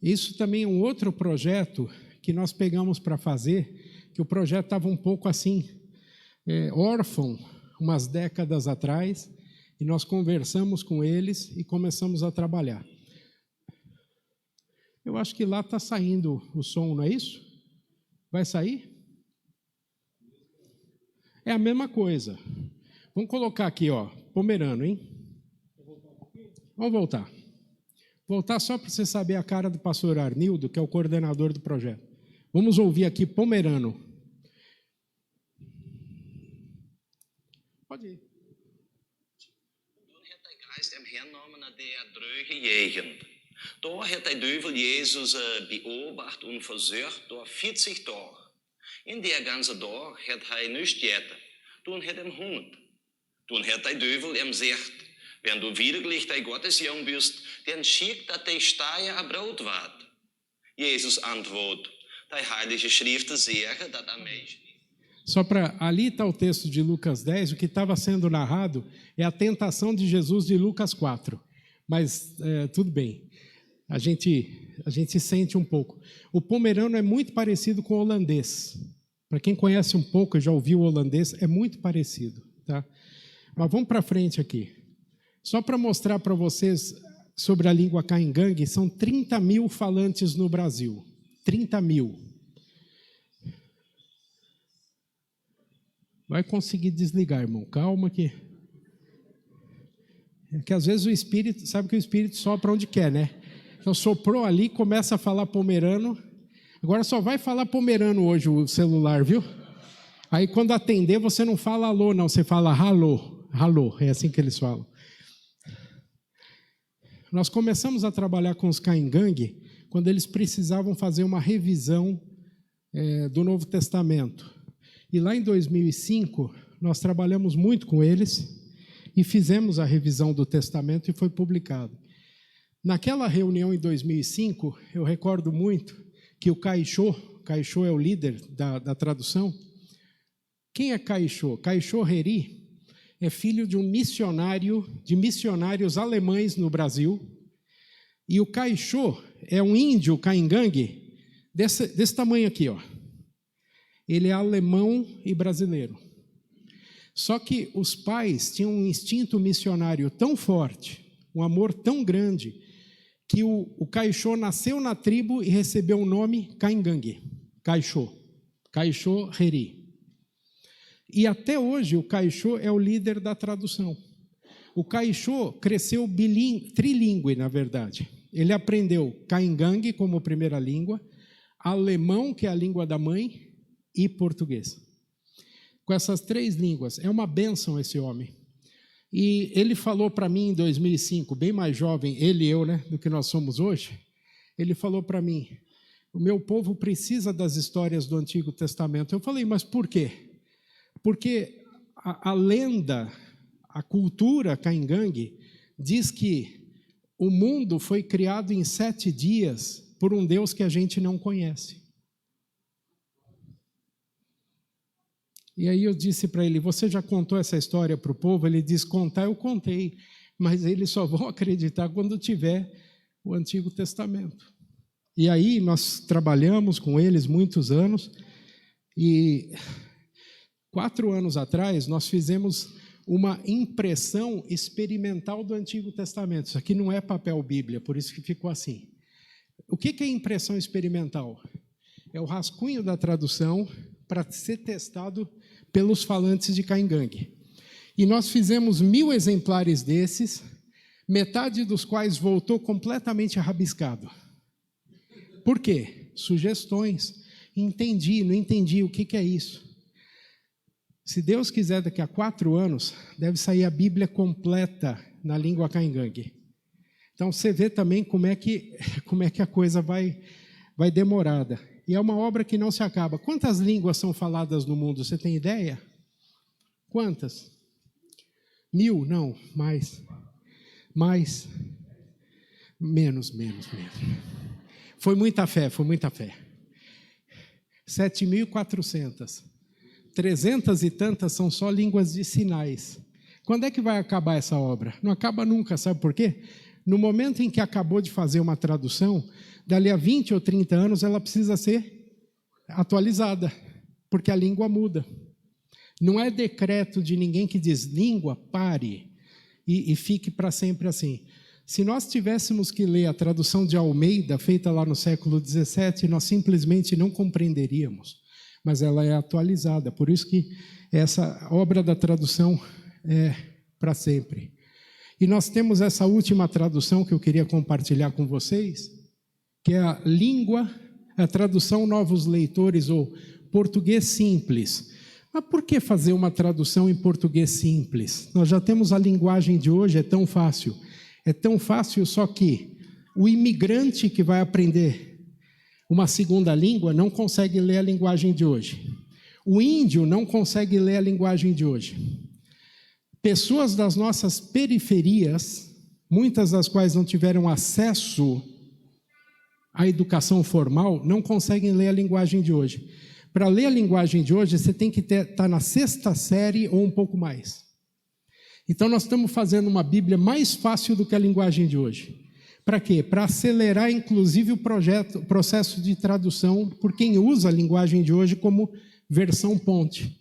Isso também é um outro projeto que nós pegamos para fazer, que o projeto estava um pouco assim, órfão, umas décadas atrás, e nós conversamos com eles e começamos a trabalhar. Eu acho que lá está saindo o som, não é isso? Vai sair? É a mesma coisa. Vamos colocar aqui, ó, pomerano, hein? Vamos voltar. Voltar só para você saber a cara do pastor Arnildo, que é o coordenador do projeto. Vamos ouvir aqui pomerano. Pode ir. Toen het hij Geist hem hernomen naar der dreuge Gegend. Daar het hij duivel Jesus beobacht und versucht door 40 Tage. In der ganzen Dag het hij nichts gegessen. Toen het hem hungert. Toen het hij duivel hem zegt, wenn du wirklich dein Gottesjung bist, dann schick, dass dein Stein ein Brot wird. Jesus antwortet, die Heilige Schrift sagen, dass er Mensch ist. Só para... Ali está o texto de Lucas 10, o que estava sendo narrado é a tentação de Jesus de Lucas 4. Mas tudo bem, a gente sente um pouco. O pomerano é muito parecido com o holandês. Para quem conhece um pouco, já ouviu o holandês, é muito parecido. Tá? Mas vamos para frente aqui. Só para mostrar para vocês sobre a língua caingangue, são 30 mil falantes no Brasil. 30 mil. Vai conseguir desligar, irmão. Calma que... É que às vezes o Espírito... Sabe que o Espírito sopra onde quer, né? Então soprou ali, começa a falar pomerano. Agora só vai falar pomerano hoje o celular, viu? Aí quando atender, você não fala alô, não. Você fala alô. Alô, é assim que eles falam. Nós começamos a trabalhar com os caingangue quando eles precisavam fazer uma revisão do Novo Testamento. E lá em 2005, nós trabalhamos muito com eles e fizemos a revisão do Testamento e foi publicado. Naquela reunião em 2005, eu recordo muito que o Caixô é o líder da tradução. Quem é Caixô? Caixô Reri é filho de missionários alemães no Brasil, e o Caixô é um índio caingangue desse tamanho aqui, ó. Ele é alemão e brasileiro. Só que os pais tinham um instinto missionário tão forte, um amor tão grande, que o Caixô nasceu na tribo e recebeu o nome caingangue, Caixô Reri. E até hoje o Caixô é o líder da tradução. O Caixô cresceu trilingüe, na verdade. Ele aprendeu caingangue como primeira língua, alemão, que é a língua da mãe, e português. Com essas 3 línguas. É uma bênção esse homem. E ele falou para mim em 2005, bem mais jovem, ele e eu, né, do que nós somos hoje, ele falou para mim, o meu povo precisa das histórias do Antigo Testamento. Eu falei, mas por quê? Porque a lenda, a cultura caingangue, diz que o mundo foi criado em 7 dias por um Deus que a gente não conhece. E aí eu disse para ele, você já contou essa história para o povo? Ele disse, contar eu contei, mas eles só vão acreditar quando tiver o Antigo Testamento. E aí nós trabalhamos com eles muitos anos, e 4 anos atrás nós fizemos uma impressão experimental do Antigo Testamento. Isso aqui não é papel Bíblia, por isso que ficou assim. O que é impressão experimental? É o rascunho da tradução para ser testado pelos falantes de caingangue. E nós fizemos 1000 exemplares desses, metade dos quais voltou completamente rabiscado. Por quê? Sugestões. Entendi, não entendi, o que é isso? Se Deus quiser, daqui a 4 anos, deve sair a Bíblia completa na língua caingangue. Então, você vê também como é que a coisa vai demorada. E é uma obra que não se acaba. Quantas línguas são faladas no mundo? Você tem ideia? Quantas? 1000? Não, mais. Mais. Menos. Foi muita fé. 7.400. 300 e tantas são só línguas de sinais. Quando é que vai acabar essa obra? Não acaba nunca, sabe por quê? No momento em que acabou de fazer uma tradução, dali a 20 ou 30 anos, ela precisa ser atualizada, porque a língua muda. Não é decreto de ninguém que diz, língua, pare, e fique para sempre assim. Se nós tivéssemos que ler a tradução de Almeida, feita lá no século XVII, nós simplesmente não compreenderíamos, mas ela é atualizada, por isso que essa obra da tradução é para sempre. E nós temos essa última tradução que eu queria compartilhar com vocês, que é a tradução Novos Leitores, ou português simples. Mas por que fazer uma tradução em português simples? Nós já temos a linguagem de hoje, é tão fácil. É tão fácil, só que o imigrante que vai aprender uma segunda língua não consegue ler a linguagem de hoje. O índio não consegue ler a linguagem de hoje. Pessoas das nossas periferias, muitas das quais não tiveram acesso à educação formal, não conseguem ler a linguagem de hoje. Para ler a linguagem de hoje, você tem que estar na 6ª série ou um pouco mais. Então, nós estamos fazendo uma Bíblia mais fácil do que a linguagem de hoje. Para quê? Para acelerar, inclusive, o processo de tradução por quem usa a linguagem de hoje como versão ponte.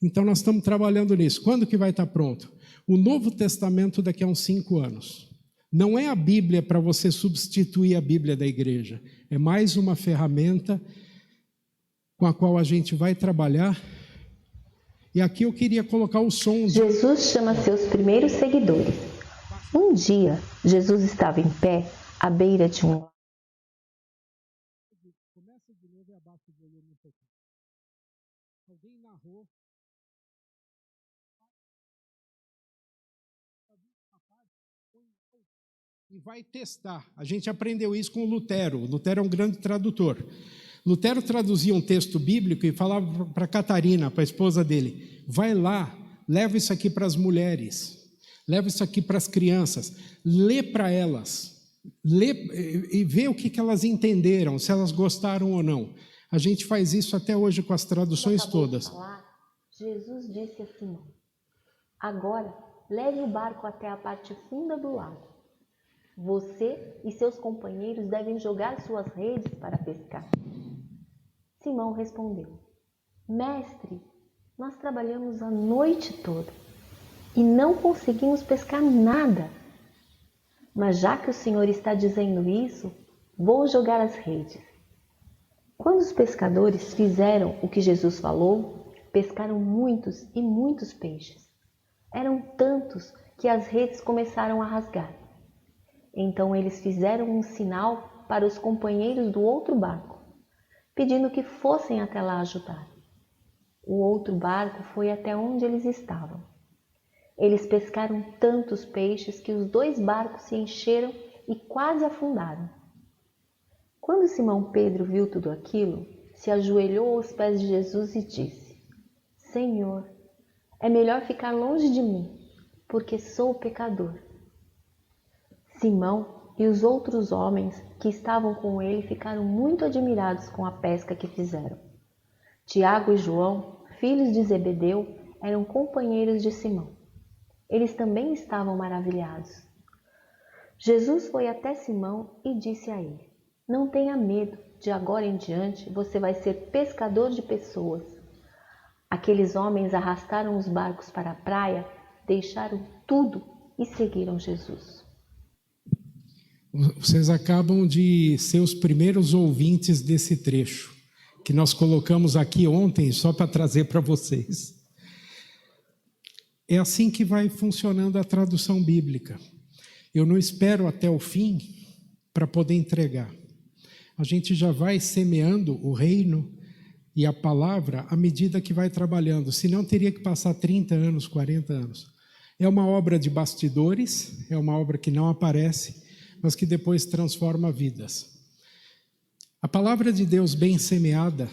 Então, nós estamos trabalhando nisso. Quando que vai estar pronto? O Novo Testamento daqui a uns 5 anos. Não é a Bíblia para você substituir a Bíblia da igreja. É mais uma ferramenta com a qual a gente vai trabalhar. E aqui eu queria colocar o som. Jesus chama seus primeiros seguidores. Um dia, Jesus estava em pé à beira de um... Começa de novo e abaixa o volume um pouquinho. Alguém narrou. E vai testar. A gente aprendeu isso com o Lutero. O Lutero é um grande tradutor. Lutero traduzia um texto bíblico e falava para Catarina, para a esposa dele, vai lá, leva isso aqui para as mulheres, leva isso aqui para as crianças, lê para elas, lê e vê o que elas entenderam, se elas gostaram ou não. A gente faz isso até hoje com as traduções todas. Jesus disse a Simão, agora leve o barco até a parte funda do lago. Você e seus companheiros devem jogar suas redes para pescar. Simão respondeu, mestre, nós trabalhamos a noite toda e não conseguimos pescar nada. Mas já que o Senhor está dizendo isso, vou jogar as redes. Quando os pescadores fizeram o que Jesus falou, pescaram muitos e muitos peixes. Eram tantos que as redes começaram a rasgar. Então eles fizeram um sinal para os companheiros do outro barco, pedindo que fossem até lá ajudar. O outro barco foi até onde eles estavam. Eles pescaram tantos peixes que os 2 barcos se encheram e quase afundaram. Quando Simão Pedro viu tudo aquilo, se ajoelhou aos pés de Jesus e disse, Senhor, é melhor ficar longe de mim, porque sou pecador. Simão e os outros homens que estavam com ele ficaram muito admirados com a pesca que fizeram. Tiago e João, filhos de Zebedeu, eram companheiros de Simão. Eles também estavam maravilhados. Jesus foi até Simão e disse a ele, não tenha medo, de agora em diante você vai ser pescador de pessoas. Aqueles homens arrastaram os barcos para a praia, deixaram tudo e seguiram Jesus. Vocês acabam de ser os primeiros ouvintes desse trecho, que nós colocamos aqui ontem só para trazer para vocês. É assim que vai funcionando a tradução bíblica. Eu não espero até o fim para poder entregar. A gente já vai semeando o reino e a palavra à medida que vai trabalhando, senão teria que passar 30 anos, 40 anos. É uma obra de bastidores, é uma obra que não aparece, mas que depois transforma vidas. A palavra de Deus bem semeada,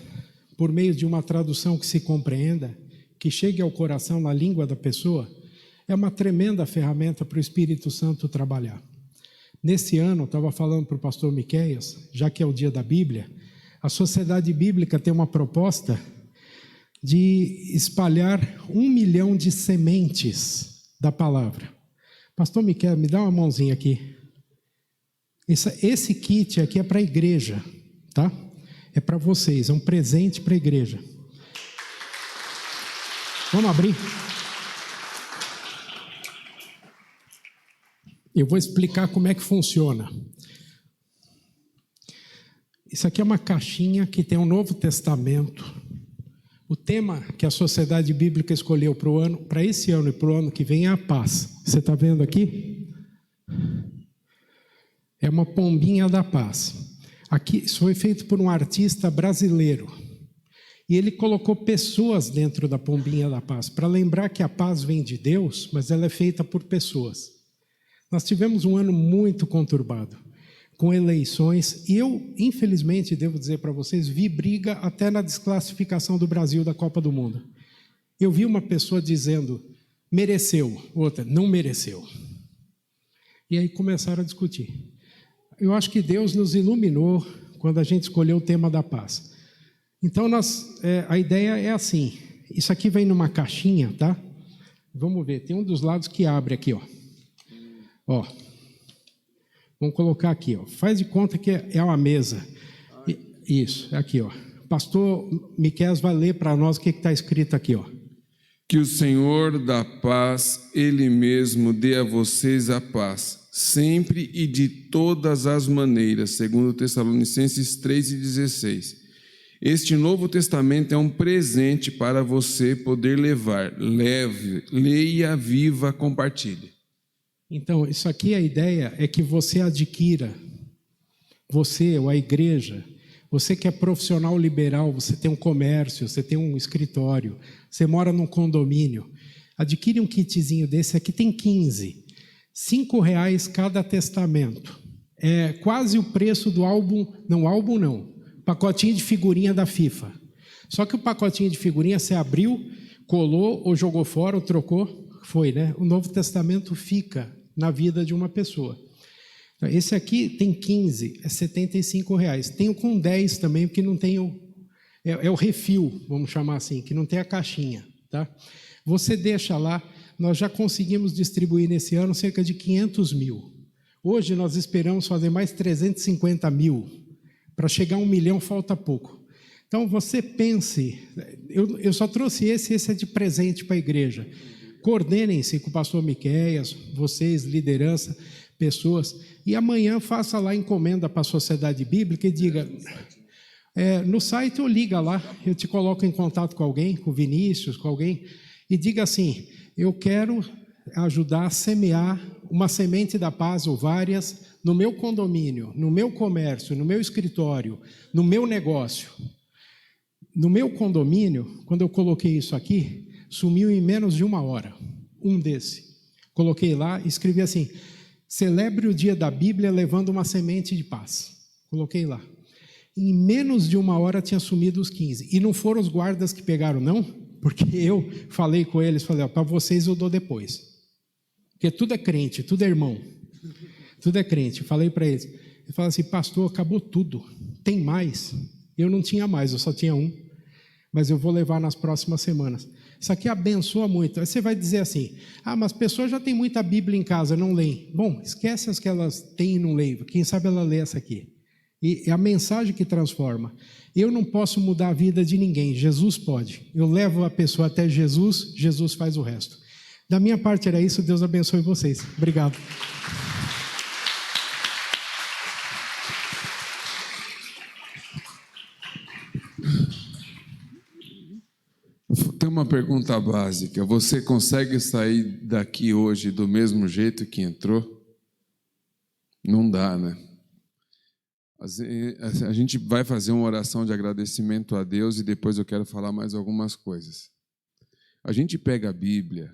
por meio de uma tradução que se compreenda, que chegue ao coração na língua da pessoa, é uma tremenda ferramenta para o Espírito Santo trabalhar. Nesse ano, eu estava falando para o pastor Miqueias, já que é o dia da Bíblia, a Sociedade Bíblica tem uma proposta de espalhar 1 milhão de sementes da palavra. Pastor Miqueias, me dá uma mãozinha aqui. Esse kit aqui é para a igreja, tá? É para vocês, é um presente para a igreja. Vamos abrir? Eu vou explicar como é que funciona. Isso aqui é uma caixinha que tem um Novo Testamento. O tema que a Sociedade Bíblica escolheu para esse ano e para o ano que vem é a paz. Você está vendo aqui? É uma pombinha da paz. Aqui, isso foi feito por um artista brasileiro. E ele colocou pessoas dentro da pombinha da paz, para lembrar que a paz vem de Deus, mas ela é feita por pessoas. Nós tivemos um ano muito conturbado, com eleições, e eu, infelizmente, devo dizer para vocês, vi briga até na desclassificação do Brasil da Copa do Mundo. Eu vi uma pessoa dizendo, mereceu, outra, não mereceu. E aí começaram a discutir. Eu acho que Deus nos iluminou quando a gente escolheu o tema da paz. Então, a ideia é assim, isso aqui vem numa caixinha, tá? Vamos ver, tem um dos lados que abre aqui, ó. Ó, vamos colocar aqui, ó. Faz de conta que é uma mesa. Isso, aqui, ó. Pastor Miqueias vai ler para nós o que está escrito aqui, ó. Que o Senhor da paz, Ele mesmo, dê a vocês a paz, sempre e de todas as maneiras, segundo Tessalonicenses 3:16. Este Novo Testamento é um presente para você poder levar. Leve, leia, viva, compartilhe. Então, isso aqui, a ideia é que você adquira, você ou a igreja, você que é profissional liberal, você tem um comércio, você tem um escritório, você mora num condomínio, adquire um kitzinho desse, aqui tem 15, R$5 cada testamento. É quase o preço do álbum não, pacotinho de figurinha da FIFA. Só que o pacotinho de figurinha você abriu, colou ou jogou fora ou trocou, foi, né? O Novo Testamento fica na vida de uma pessoa. Então, esse aqui tem 15, é R$75. Tenho com 10 também, porque não tem o refil, vamos chamar assim, que não tem a caixinha, tá? Você deixa lá, nós já conseguimos distribuir nesse ano cerca de 500 mil. Hoje nós esperamos fazer mais 350 mil. Para chegar a 1 milhão falta pouco. Então você pense, eu só trouxe esse é de presente para a igreja. Coordenem-se com o pastor Miqueias, vocês, liderança, pessoas, e amanhã faça lá encomenda para a Sociedade Bíblica e diga, no site ou liga lá, eu te coloco em contato com alguém, com o Vinícius, com alguém, e diga assim, eu quero ajudar a semear uma semente da paz ou várias no meu condomínio, no meu comércio, no meu escritório, no meu negócio. No meu condomínio, quando eu coloquei isso aqui, sumiu em menos de 1 hora, um desse. Coloquei lá e escrevi assim, celebre o dia da Bíblia levando uma semente de paz. Coloquei lá. Em menos de 1 hora tinha sumido os 15. E não foram os guardas que pegaram, não, porque eu falei com eles, falei, para vocês eu dou depois. Porque tudo é crente, tudo é irmão. Tudo é crente. Eu falei para eles. Ele falou assim, pastor, acabou tudo. Tem mais? Eu não tinha mais, eu só tinha um. Mas eu vou levar nas próximas semanas. Isso aqui abençoa muito. Aí você vai dizer assim, mas as pessoas já têm muita Bíblia em casa, não leem. Bom, esquece as que elas têm e não leem. Quem sabe ela lê essa aqui. E é a mensagem que transforma. Eu não posso mudar a vida de ninguém, Jesus pode. Eu levo a pessoa até Jesus, Jesus faz o resto. Da minha parte era isso, Deus abençoe vocês. Obrigado. Tem uma pergunta básica. Você consegue sair daqui hoje do mesmo jeito que entrou? Não dá, né? A gente vai fazer uma oração de agradecimento a Deus e depois eu quero falar mais algumas coisas. A gente pega a Bíblia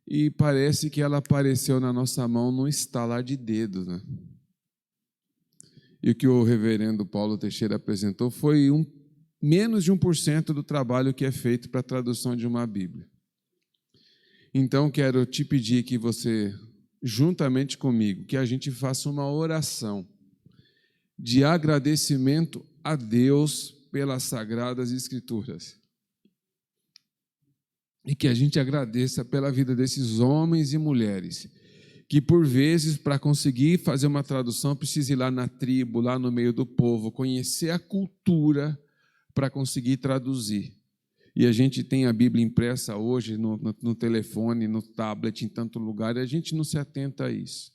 e parece que ela apareceu na nossa mão num estalar de dedos, né? E o que o reverendo Paulo Teixeira apresentou foi menos de 1% do trabalho que é feito para a tradução de uma Bíblia. Então, quero te pedir que você, juntamente comigo, que a gente faça uma oração de agradecimento a Deus pelas Sagradas Escrituras. E que a gente agradeça pela vida desses homens e mulheres, que por vezes, para conseguir fazer uma tradução, precisa ir lá na tribo, lá no meio do povo, conhecer a cultura para conseguir traduzir. E a gente tem a Bíblia impressa hoje no telefone, no tablet, em tanto lugar, e a gente não se atenta a isso.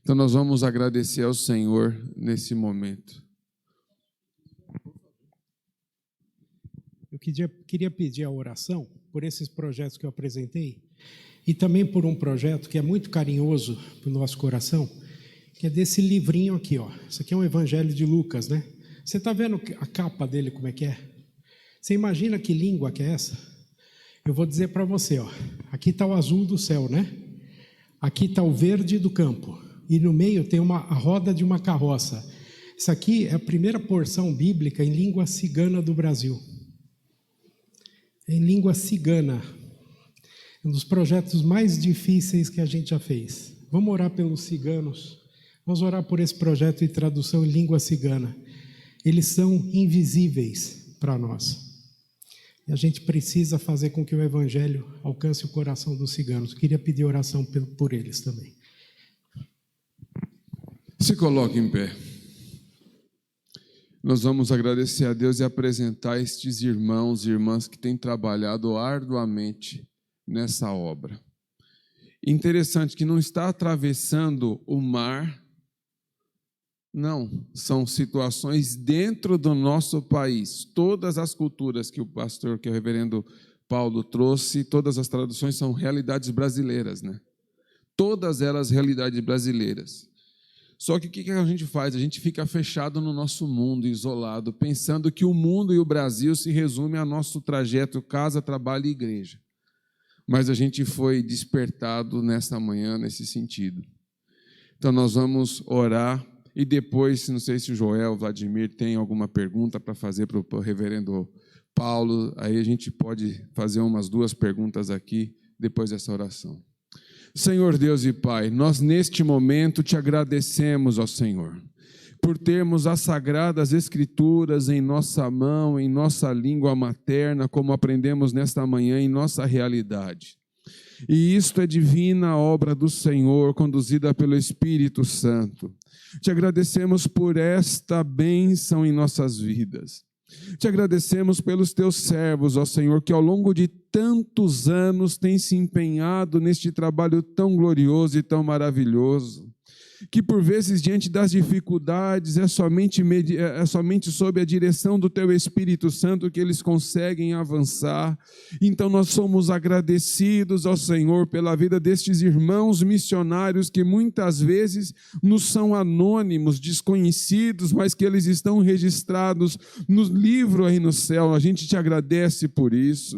Então nós vamos agradecer ao Senhor nesse momento. Eu queria pedir a oração por esses projetos que eu apresentei e também por um projeto que é muito carinhoso para o nosso coração, que é desse livrinho aqui, ó. Isso aqui é um Evangelho de Lucas, né? Você está vendo a capa dele como é que é? Você imagina que língua que é essa? Eu vou dizer para você, ó. Aqui está o azul do céu, né? Aqui está o verde do campo e no meio tem a roda de uma carroça. Isso aqui é a primeira porção bíblica em língua cigana do Brasil. Em língua cigana, um dos projetos mais difíceis que a gente já fez. Vamos orar pelos ciganos, vamos orar por esse projeto de tradução em língua cigana. Eles são invisíveis para nós. E a gente precisa fazer com que o Evangelho alcance o coração dos ciganos. Eu queria pedir oração por eles também. Se coloque em pé. Nós vamos agradecer a Deus e apresentar estes irmãos e irmãs que têm trabalhado arduamente nessa obra. Interessante que não está atravessando o mar, não, são situações dentro do nosso país. Todas as culturas que o reverendo Paulo trouxe, todas as traduções são realidades brasileiras, né? Todas elas realidades brasileiras. Só que o que a gente faz? A gente fica fechado no nosso mundo, isolado, pensando que o mundo e o Brasil se resumem ao nosso trajeto casa, trabalho e igreja. Mas a gente foi despertado nesta manhã nesse sentido. Então nós vamos orar e depois, não sei se o Joel, o Vladimir tem alguma pergunta para fazer para o reverendo Paulo, aí a gente pode fazer umas 2 perguntas aqui depois dessa oração. Senhor Deus e Pai, nós neste momento te agradecemos, ó Senhor, por termos as Sagradas Escrituras em nossa mão, em nossa língua materna, como aprendemos nesta manhã, em nossa realidade. E isto é divina obra do Senhor, conduzida pelo Espírito Santo. Te agradecemos por esta bênção em nossas vidas. Te agradecemos pelos teus servos, ó Senhor, que ao longo de tantos anos têm se empenhado neste trabalho tão glorioso e tão maravilhoso, que por vezes diante das dificuldades é somente sob a direção do teu Espírito Santo que eles conseguem avançar. Então nós somos agradecidos ao Senhor pela vida destes irmãos missionários que muitas vezes nos são anônimos, desconhecidos, mas que eles estão registrados no livro aí no céu. A gente te agradece por isso.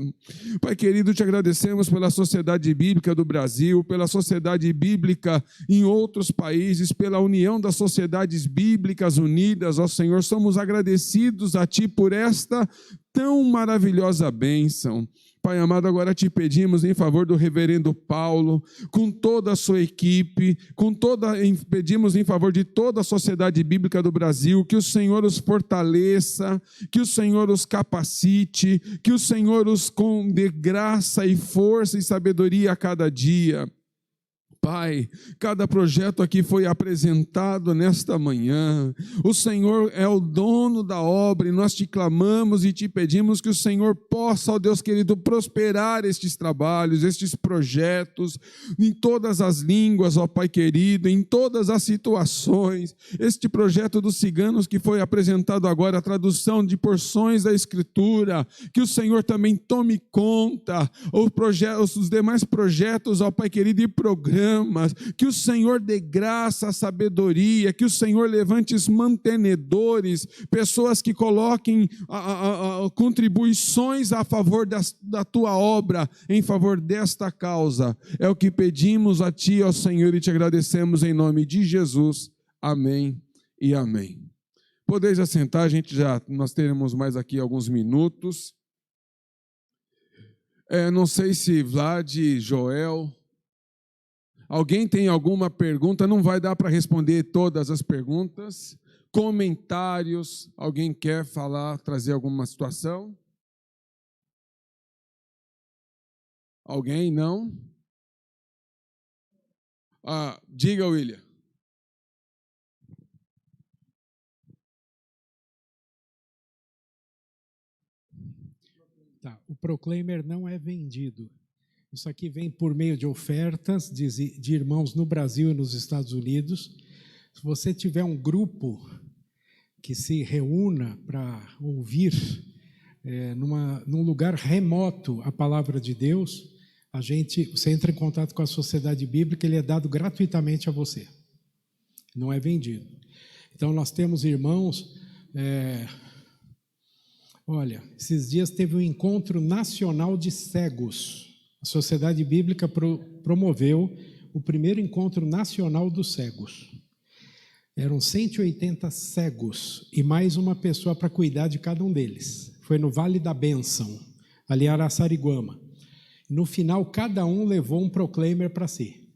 Pai querido, te agradecemos pela Sociedade Bíblica do Brasil, pela Sociedade Bíblica em outros países, pela união das sociedades bíblicas unidas, ó Senhor, somos agradecidos a Ti por esta tão maravilhosa bênção. Pai amado, agora te pedimos em favor do reverendo Paulo, com toda a sua equipe, pedimos em favor de toda a Sociedade Bíblica do Brasil, que o Senhor os fortaleça, que o Senhor os capacite, que o Senhor os dê graça e força e sabedoria a cada dia. Pai, cada projeto aqui foi apresentado nesta manhã. O Senhor é o dono da obra e nós te clamamos e te pedimos que o Senhor possa, ó Deus querido, prosperar estes trabalhos, estes projetos, em todas as línguas, ó Pai querido, em todas as situações. Este projeto dos ciganos que foi apresentado agora, a tradução de porções da Escritura, que o Senhor também tome conta, os demais projetos, ó Pai querido, e programas, chamas, que o Senhor dê graça, sabedoria, que o Senhor levante mantenedores, pessoas que coloquem contribuições a favor da tua obra, em favor desta causa. É o que pedimos a ti, ó Senhor, e te agradecemos em nome de Jesus. Amém e amém. Podeis assentar, nós teremos mais aqui alguns minutos. Não sei se Vlad, Joel, alguém tem alguma pergunta? Não vai dar para responder todas as perguntas. Comentários, alguém quer falar, trazer alguma situação? Alguém? Não? Diga, William. Tá, o Proclaimer não é vendido. Isso aqui vem por meio de ofertas de irmãos no Brasil e nos Estados Unidos. Se você tiver um grupo que se reúna para ouvir num lugar remoto a palavra de Deus, você entra em contato com a Sociedade Bíblica, ele é dado gratuitamente a você. Não é vendido. Então, nós temos irmãos... Olha, esses dias teve um encontro nacional de cegos. A Sociedade Bíblica promoveu o primeiro encontro nacional dos cegos. Eram 180 cegos e mais uma pessoa para cuidar de cada um deles. Foi no Vale da Bênção, ali em Araçariguama. No final, cada um levou um proclaimer para si,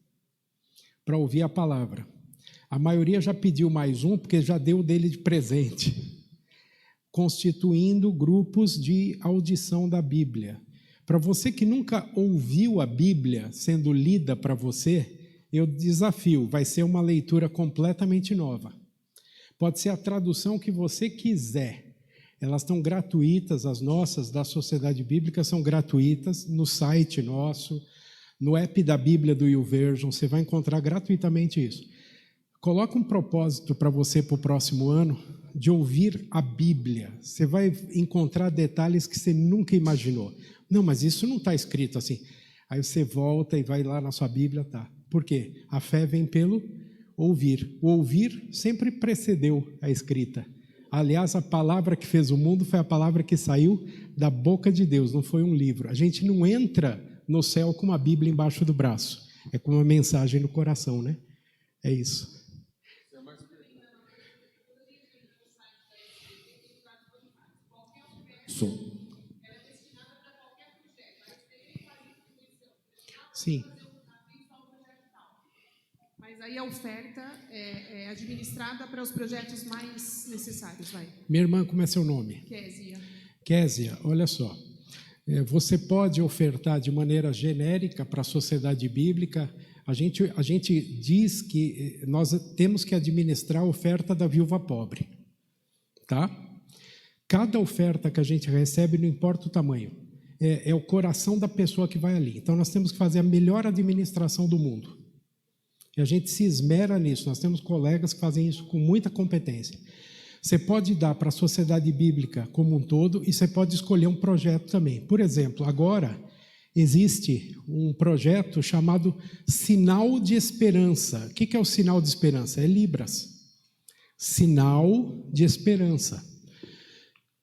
para ouvir a palavra. A maioria já pediu mais um, porque já deu dele de presente, constituindo grupos de audição da Bíblia. Para você que nunca ouviu a Bíblia sendo lida para você, eu desafio, vai ser uma leitura completamente nova. Pode ser a tradução que você quiser. Elas estão gratuitas, as nossas da Sociedade Bíblica são gratuitas, no site nosso, no app da Bíblia do YouVersion, você vai encontrar gratuitamente isso. Coloca um propósito para você para o próximo ano, de ouvir a Bíblia. Você vai encontrar detalhes que você nunca imaginou. Não, mas isso não está escrito assim. Aí você volta e vai lá na sua Bíblia, tá. Por quê? A fé vem pelo ouvir. O ouvir sempre precedeu a escrita. Aliás, a palavra que fez o mundo foi a palavra que saiu da boca de Deus, não foi um livro. A gente não entra no céu com uma Bíblia embaixo do braço. É com uma mensagem no coração, né? É isso. Sim. Mas aí a oferta é administrada para os projetos mais necessários, vai. Minha irmã, como é seu nome? Késia. Késia, olha só. Você pode ofertar de maneira genérica para a Sociedade Bíblica. A gente diz que nós temos que administrar a oferta da viúva pobre. Tá? Cada oferta que a gente recebe, não importa o tamanho, é o coração da pessoa que vai ali. Então, nós temos que fazer a melhor administração do mundo. E a gente se esmera nisso. Nós temos colegas que fazem isso com muita competência. Você pode dar para a Sociedade Bíblica como um todo e você pode escolher um projeto também. Por exemplo, agora existe um projeto chamado Sinal de Esperança. O que é o Sinal de Esperança? É Libras. Sinal de Esperança.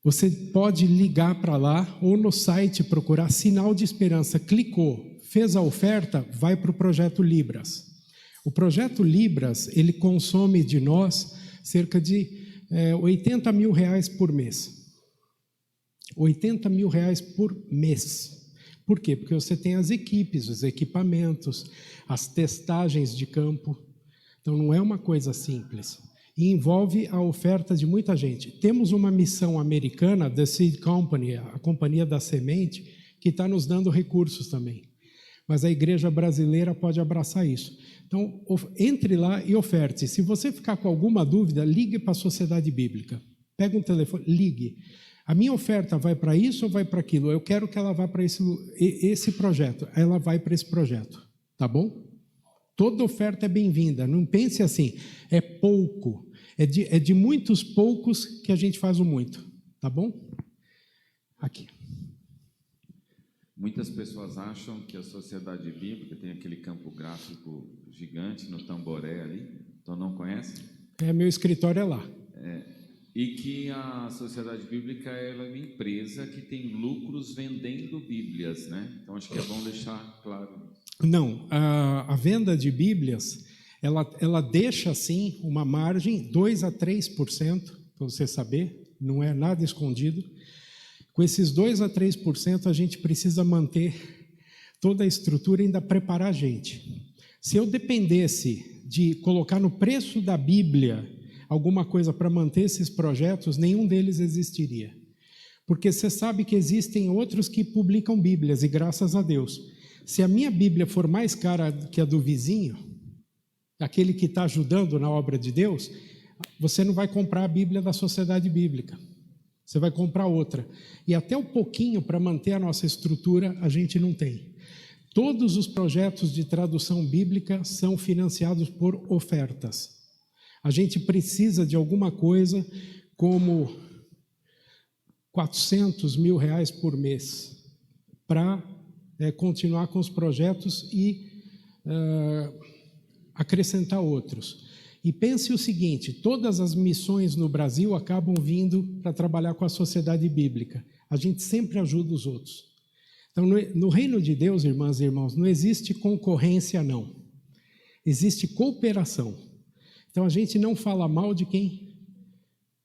Você pode ligar para lá ou no site procurar Sinal de Esperança. Clicou, fez a oferta, vai para o projeto Libras. O projeto Libras, ele consome de nós cerca de 80 mil reais por mês. 80 mil reais por mês. Por quê? Porque você tem as equipes, os equipamentos, as testagens de campo. Então, não é uma coisa simples. E envolve a oferta de muita gente. Temos uma missão americana, The Seed Company, a companhia da semente, que está nos dando recursos também. Mas a igreja brasileira pode abraçar isso. Então, entre lá e oferte. Se você ficar com alguma dúvida, ligue para a Sociedade Bíblica. Pega um telefone, ligue. A minha oferta vai para isso ou vai para aquilo? Eu quero que ela vá para esse projeto. Ela vai para esse projeto. Tá bom? Toda oferta é bem-vinda. Não pense assim, é pouco. É de muitos poucos que a gente faz o muito. Tá bom? Aqui. Muitas pessoas acham que a Sociedade Bíblica tem aquele campo gráfico gigante no Tamboré ali, então não conhecem? Meu escritório é lá. E que a Sociedade Bíblica ela é uma empresa que tem lucros vendendo Bíblias, né? Então acho que é bom deixar claro. Não, a venda de Bíblias, ela deixa, sim, uma margem 2 a 3%, para você saber, não é nada escondido. Com esses 2 a 3%, a gente precisa manter toda a estrutura e ainda preparar a gente. Se eu dependesse de colocar no preço da Bíblia alguma coisa para manter esses projetos, nenhum deles existiria. Porque você sabe que existem outros que publicam Bíblias, e graças a Deus. Se a minha Bíblia for mais cara que a do vizinho, aquele que está ajudando na obra de Deus, você não vai comprar a Bíblia da Sociedade Bíblica. Você vai comprar outra. E até um pouquinho para manter a nossa estrutura, a gente não tem. Todos os projetos de tradução bíblica são financiados por ofertas. A gente precisa de alguma coisa como R$400 mil por mês para continuar com os projetos e acrescentar outros. E pense o seguinte, todas as missões no Brasil acabam vindo para trabalhar com a Sociedade Bíblica. A gente sempre ajuda os outros. Então, no reino de Deus, irmãs e irmãos, não existe concorrência, não. Existe cooperação. Então, a gente não fala mal de quem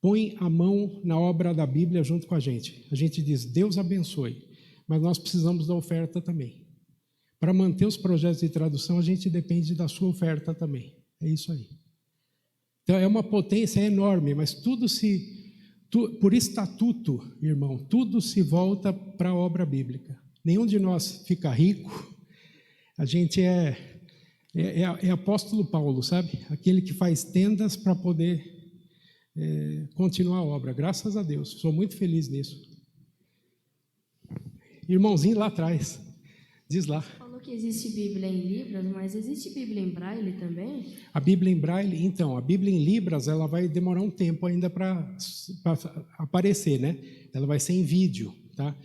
põe a mão na obra da Bíblia junto com a gente. A gente diz, Deus abençoe, mas nós precisamos da oferta também. Para manter os projetos de tradução, a gente depende da sua oferta também. É isso aí. Então, é uma potência enorme, mas por estatuto, irmão, tudo se volta para a obra bíblica. Nenhum de nós fica rico. A gente é apóstolo Paulo, sabe? Aquele que faz tendas para poder continuar a obra. Graças a Deus, sou muito feliz nisso. Irmãozinho lá atrás, diz lá. Falou que existe Bíblia em Libras, mas existe Bíblia em Braille também? A Bíblia em Braille, então, a Bíblia em Libras, ela vai demorar um tempo ainda para aparecer, né? Ela vai ser em vídeo, tá?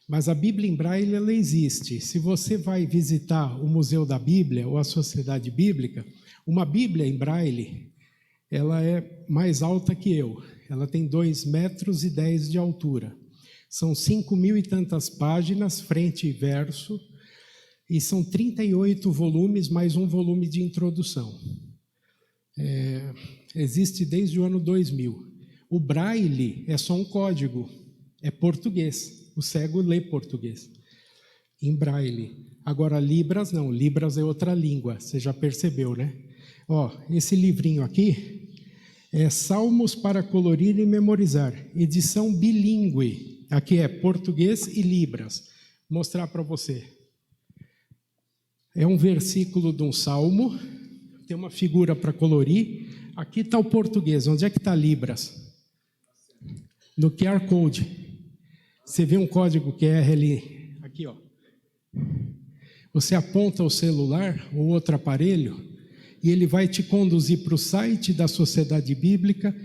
Mas a Bíblia em Braille, ela existe. Se você vai visitar o Museu da Bíblia ou a Sociedade Bíblica, uma Bíblia em Braille, ela é mais alta que eu. Ela tem 2,10 metros de altura. São 5.000 e tantas páginas, frente e verso, e são 38 volumes, mais um volume de introdução. Existe desde o ano 2000. O Braille é só um código, é português. O cego lê português, em Braille. Agora, Libras não, Libras é outra língua, você já percebeu, né? Esse livrinho aqui é Salmos para colorir e memorizar, edição bilíngue. Aqui é português e Libras. Vou mostrar para você. É um versículo de um salmo, tem uma figura para colorir. Aqui está o português, onde é que está Libras? No QR Code. Você vê um código QR ali, aqui, ó. Você aponta o celular ou outro aparelho e ele vai te conduzir para o site da Sociedade Bíblica.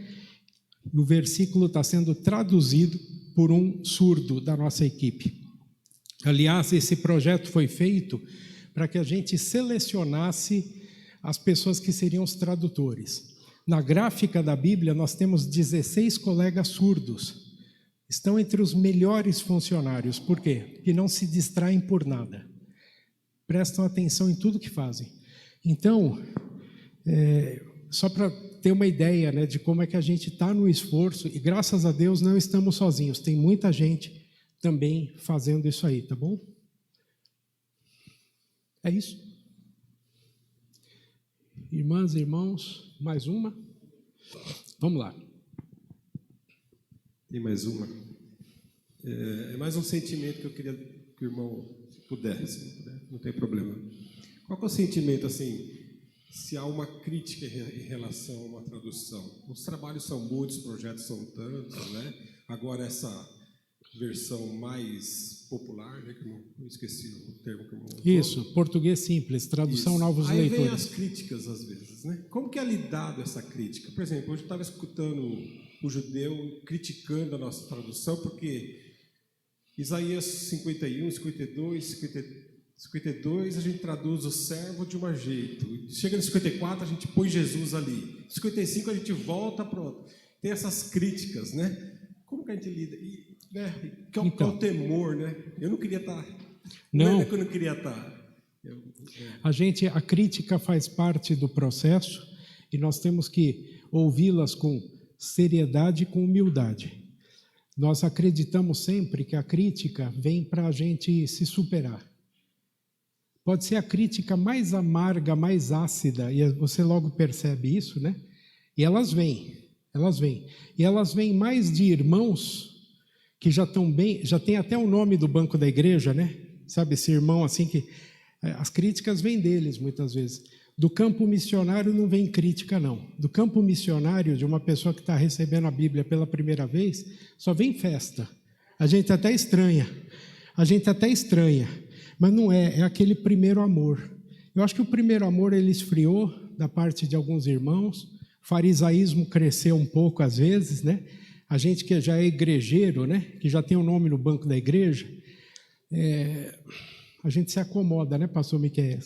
O versículo está sendo traduzido por um surdo da nossa equipe. Aliás, esse projeto foi feito para que a gente selecionasse as pessoas que seriam os tradutores. Na gráfica da Bíblia, nós temos 16 colegas surdos. Estão entre os melhores funcionários. Por quê? Porque não se distraem por nada. Prestam atenção em tudo que fazem. Então, só para ter uma ideia, né, de como é que a gente está no esforço, e graças a Deus não estamos sozinhos. Tem muita gente também fazendo isso aí, tá bom? É isso. Irmãs e irmãos, mais uma? Vamos lá. Tem mais uma. É mais um sentimento que eu queria que o irmão pudesse, não tem problema. Qual que é o sentimento, assim, se há uma crítica em relação a uma tradução? Os trabalhos são muitos, os projetos são tantos, né? Agora essa versão mais popular, né, que eu esqueci o termo que eu usou. Isso, português simples, tradução Isso. Novos Aí Leitores. vem as críticas, às vezes, né? Como que é lidado essa crítica? Por exemplo, hoje eu estava escutando o judeu criticando a nossa tradução, porque Isaías 51, 52, a gente traduz o servo de um jeito. Chega no 54, a gente põe Jesus ali. 55, a gente volta, pronto. Tem essas críticas, né? Como que a gente lida? Qual é o temor, né? Eu não queria estar... Não é que eu não queria estar. A crítica faz parte do processo e nós temos que ouvi-las com seriedade e com humildade. Nós acreditamos sempre que a crítica vem para a gente se superar. Pode ser a crítica mais amarga, mais ácida, e você logo percebe isso, né? E elas vêm. E elas vêm mais de irmãos que já estão bem, já tem até o nome do banco da igreja, né? Sabe, esse irmão assim que... As críticas vêm deles, muitas vezes. Do campo missionário não vem crítica, não. Do campo missionário, de uma pessoa que está recebendo a Bíblia pela primeira vez, só vem festa. A gente até estranha, mas não é aquele primeiro amor. Eu acho que o primeiro amor ele esfriou da parte de alguns irmãos, o farisaísmo cresceu um pouco às vezes, né? A gente que já é igrejeiro, né? Que já tem o nome no banco da igreja, a gente se acomoda, né, pastor Miquel?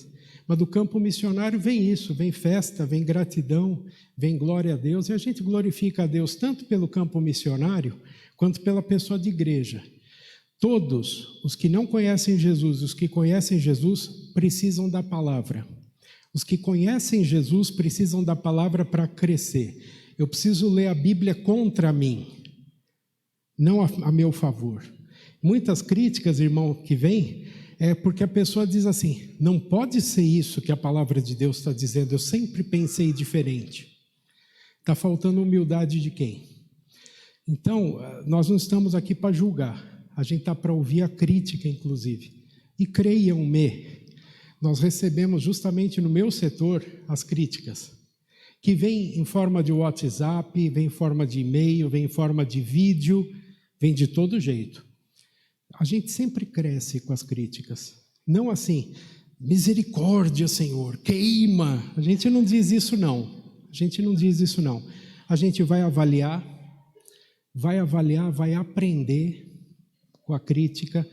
Mas do campo missionário vem isso, vem festa, vem gratidão, vem glória a Deus, e a gente glorifica a Deus tanto pelo campo missionário, quanto pela pessoa de igreja. Todos os que não conhecem Jesus, os que conhecem Jesus, precisam da palavra. Os que conhecem Jesus precisam da palavra para crescer. Eu preciso ler a Bíblia contra mim, não a meu favor. Muitas críticas, irmão, que vêm, é porque a pessoa diz assim, não pode ser isso que a palavra de Deus está dizendo, eu sempre pensei diferente. Está faltando humildade de quem? Então, nós não estamos aqui para julgar, a gente está para ouvir a crítica, inclusive. E creiam-me, nós recebemos justamente no meu setor as críticas, que vêm em forma de WhatsApp, vêm em forma de e-mail, vêm em forma de vídeo, vêm de todo jeito. A gente sempre cresce com as críticas. Não assim, misericórdia, Senhor, queima. A gente não diz isso, não. A gente vai avaliar, vai aprender com a crítica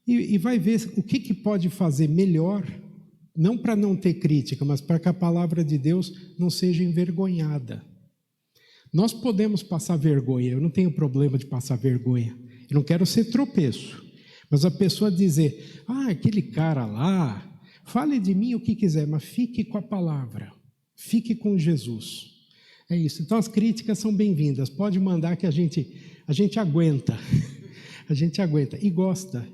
e vai ver o que pode fazer melhor, não para não ter crítica, mas para que a palavra de Deus não seja envergonhada. Nós podemos passar vergonha, eu não tenho problema de passar vergonha. Eu não quero ser tropeço, mas a pessoa dizer, aquele cara lá, fale de mim o que quiser, mas fique com a palavra, fique com Jesus. É isso. Então as críticas são bem-vindas, pode mandar que a gente aguenta, a gente aguenta e gosta.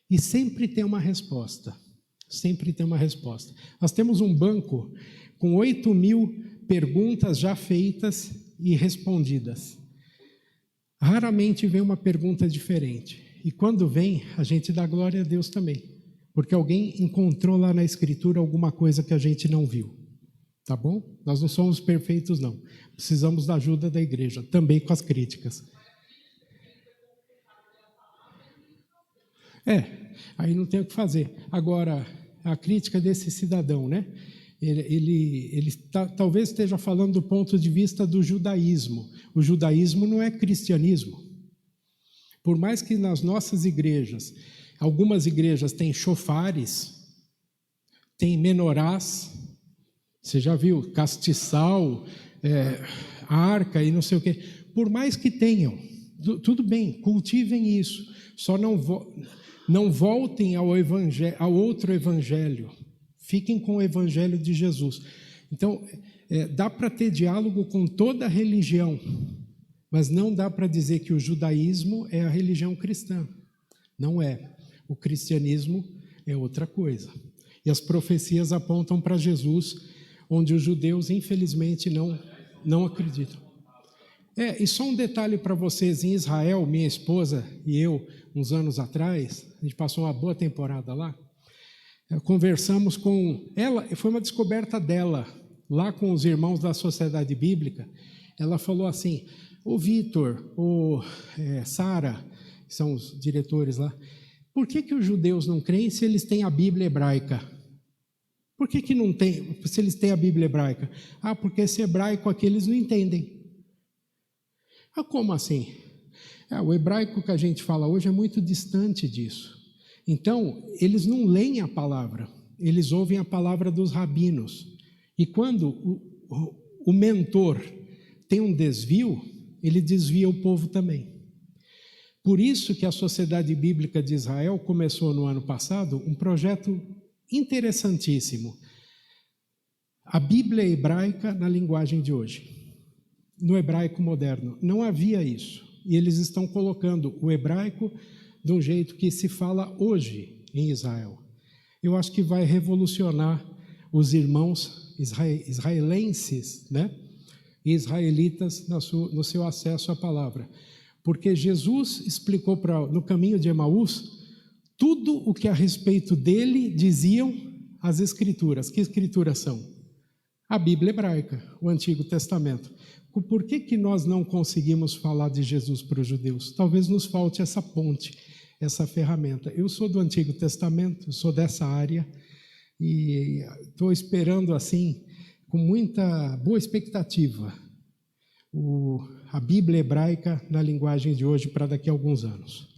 E sempre tem uma resposta, Nós temos um banco com 8.000 perguntas já feitas e respondidas. Raramente vem uma pergunta diferente. E quando vem, a gente dá glória a Deus também. Porque alguém encontrou lá na Escritura alguma coisa que a gente não viu. Tá bom? Nós não somos perfeitos, não. Precisamos da ajuda da igreja, também com as críticas. Aí não tem o que fazer. Agora, a crítica desse cidadão, né? Ele talvez esteja falando do ponto de vista do judaísmo. O judaísmo não é cristianismo. Por mais que nas nossas igrejas, algumas igrejas têm chofares, tem menorás, você já viu, castiçal, arca e não sei o quê. Por mais que tenham, tudo bem, cultivem isso, só não voltem ao outro evangelho, fiquem com o evangelho de Jesus. Então, dá para ter diálogo com toda a religião, mas não dá para dizer que o judaísmo é a religião cristã. Não é. O cristianismo é outra coisa. E as profecias apontam para Jesus, onde os judeus, infelizmente, não acreditam. E só um detalhe para vocês, em Israel, minha esposa e eu, uns anos atrás, a gente passou uma boa temporada lá, conversamos com ela, foi uma descoberta dela, lá com os irmãos da Sociedade Bíblica. Ela falou assim, o Vitor, Sara, que são os diretores lá, por que os judeus não creem se eles têm a Bíblia hebraica? Por que não tem, se eles têm a Bíblia hebraica? Porque esse hebraico aqui eles não entendem. Como assim? O hebraico que a gente fala hoje é muito distante disso. Então, eles não leem a palavra, eles ouvem a palavra dos rabinos. E quando o mentor tem um desvio, ele desvia o povo também. Por isso que a Sociedade Bíblica de Israel começou no ano passado um projeto interessantíssimo. A Bíblia hebraica na linguagem de hoje, no hebraico moderno. Não havia isso. E eles estão colocando o hebraico de um jeito que se fala hoje em Israel. Eu acho que vai revolucionar os irmãos israelenses, né? E israelitas no seu acesso à palavra. Porque Jesus explicou no caminho de Emaús tudo o que a respeito dele diziam as Escrituras. Que Escrituras são? A Bíblia hebraica, o Antigo Testamento. Por que nós não conseguimos falar de Jesus para os judeus? Talvez nos falte essa ponte, essa ferramenta. Eu sou do Antigo Testamento, sou dessa área e estou esperando, assim, com muita boa expectativa, a Bíblia hebraica na linguagem de hoje para daqui a alguns anos.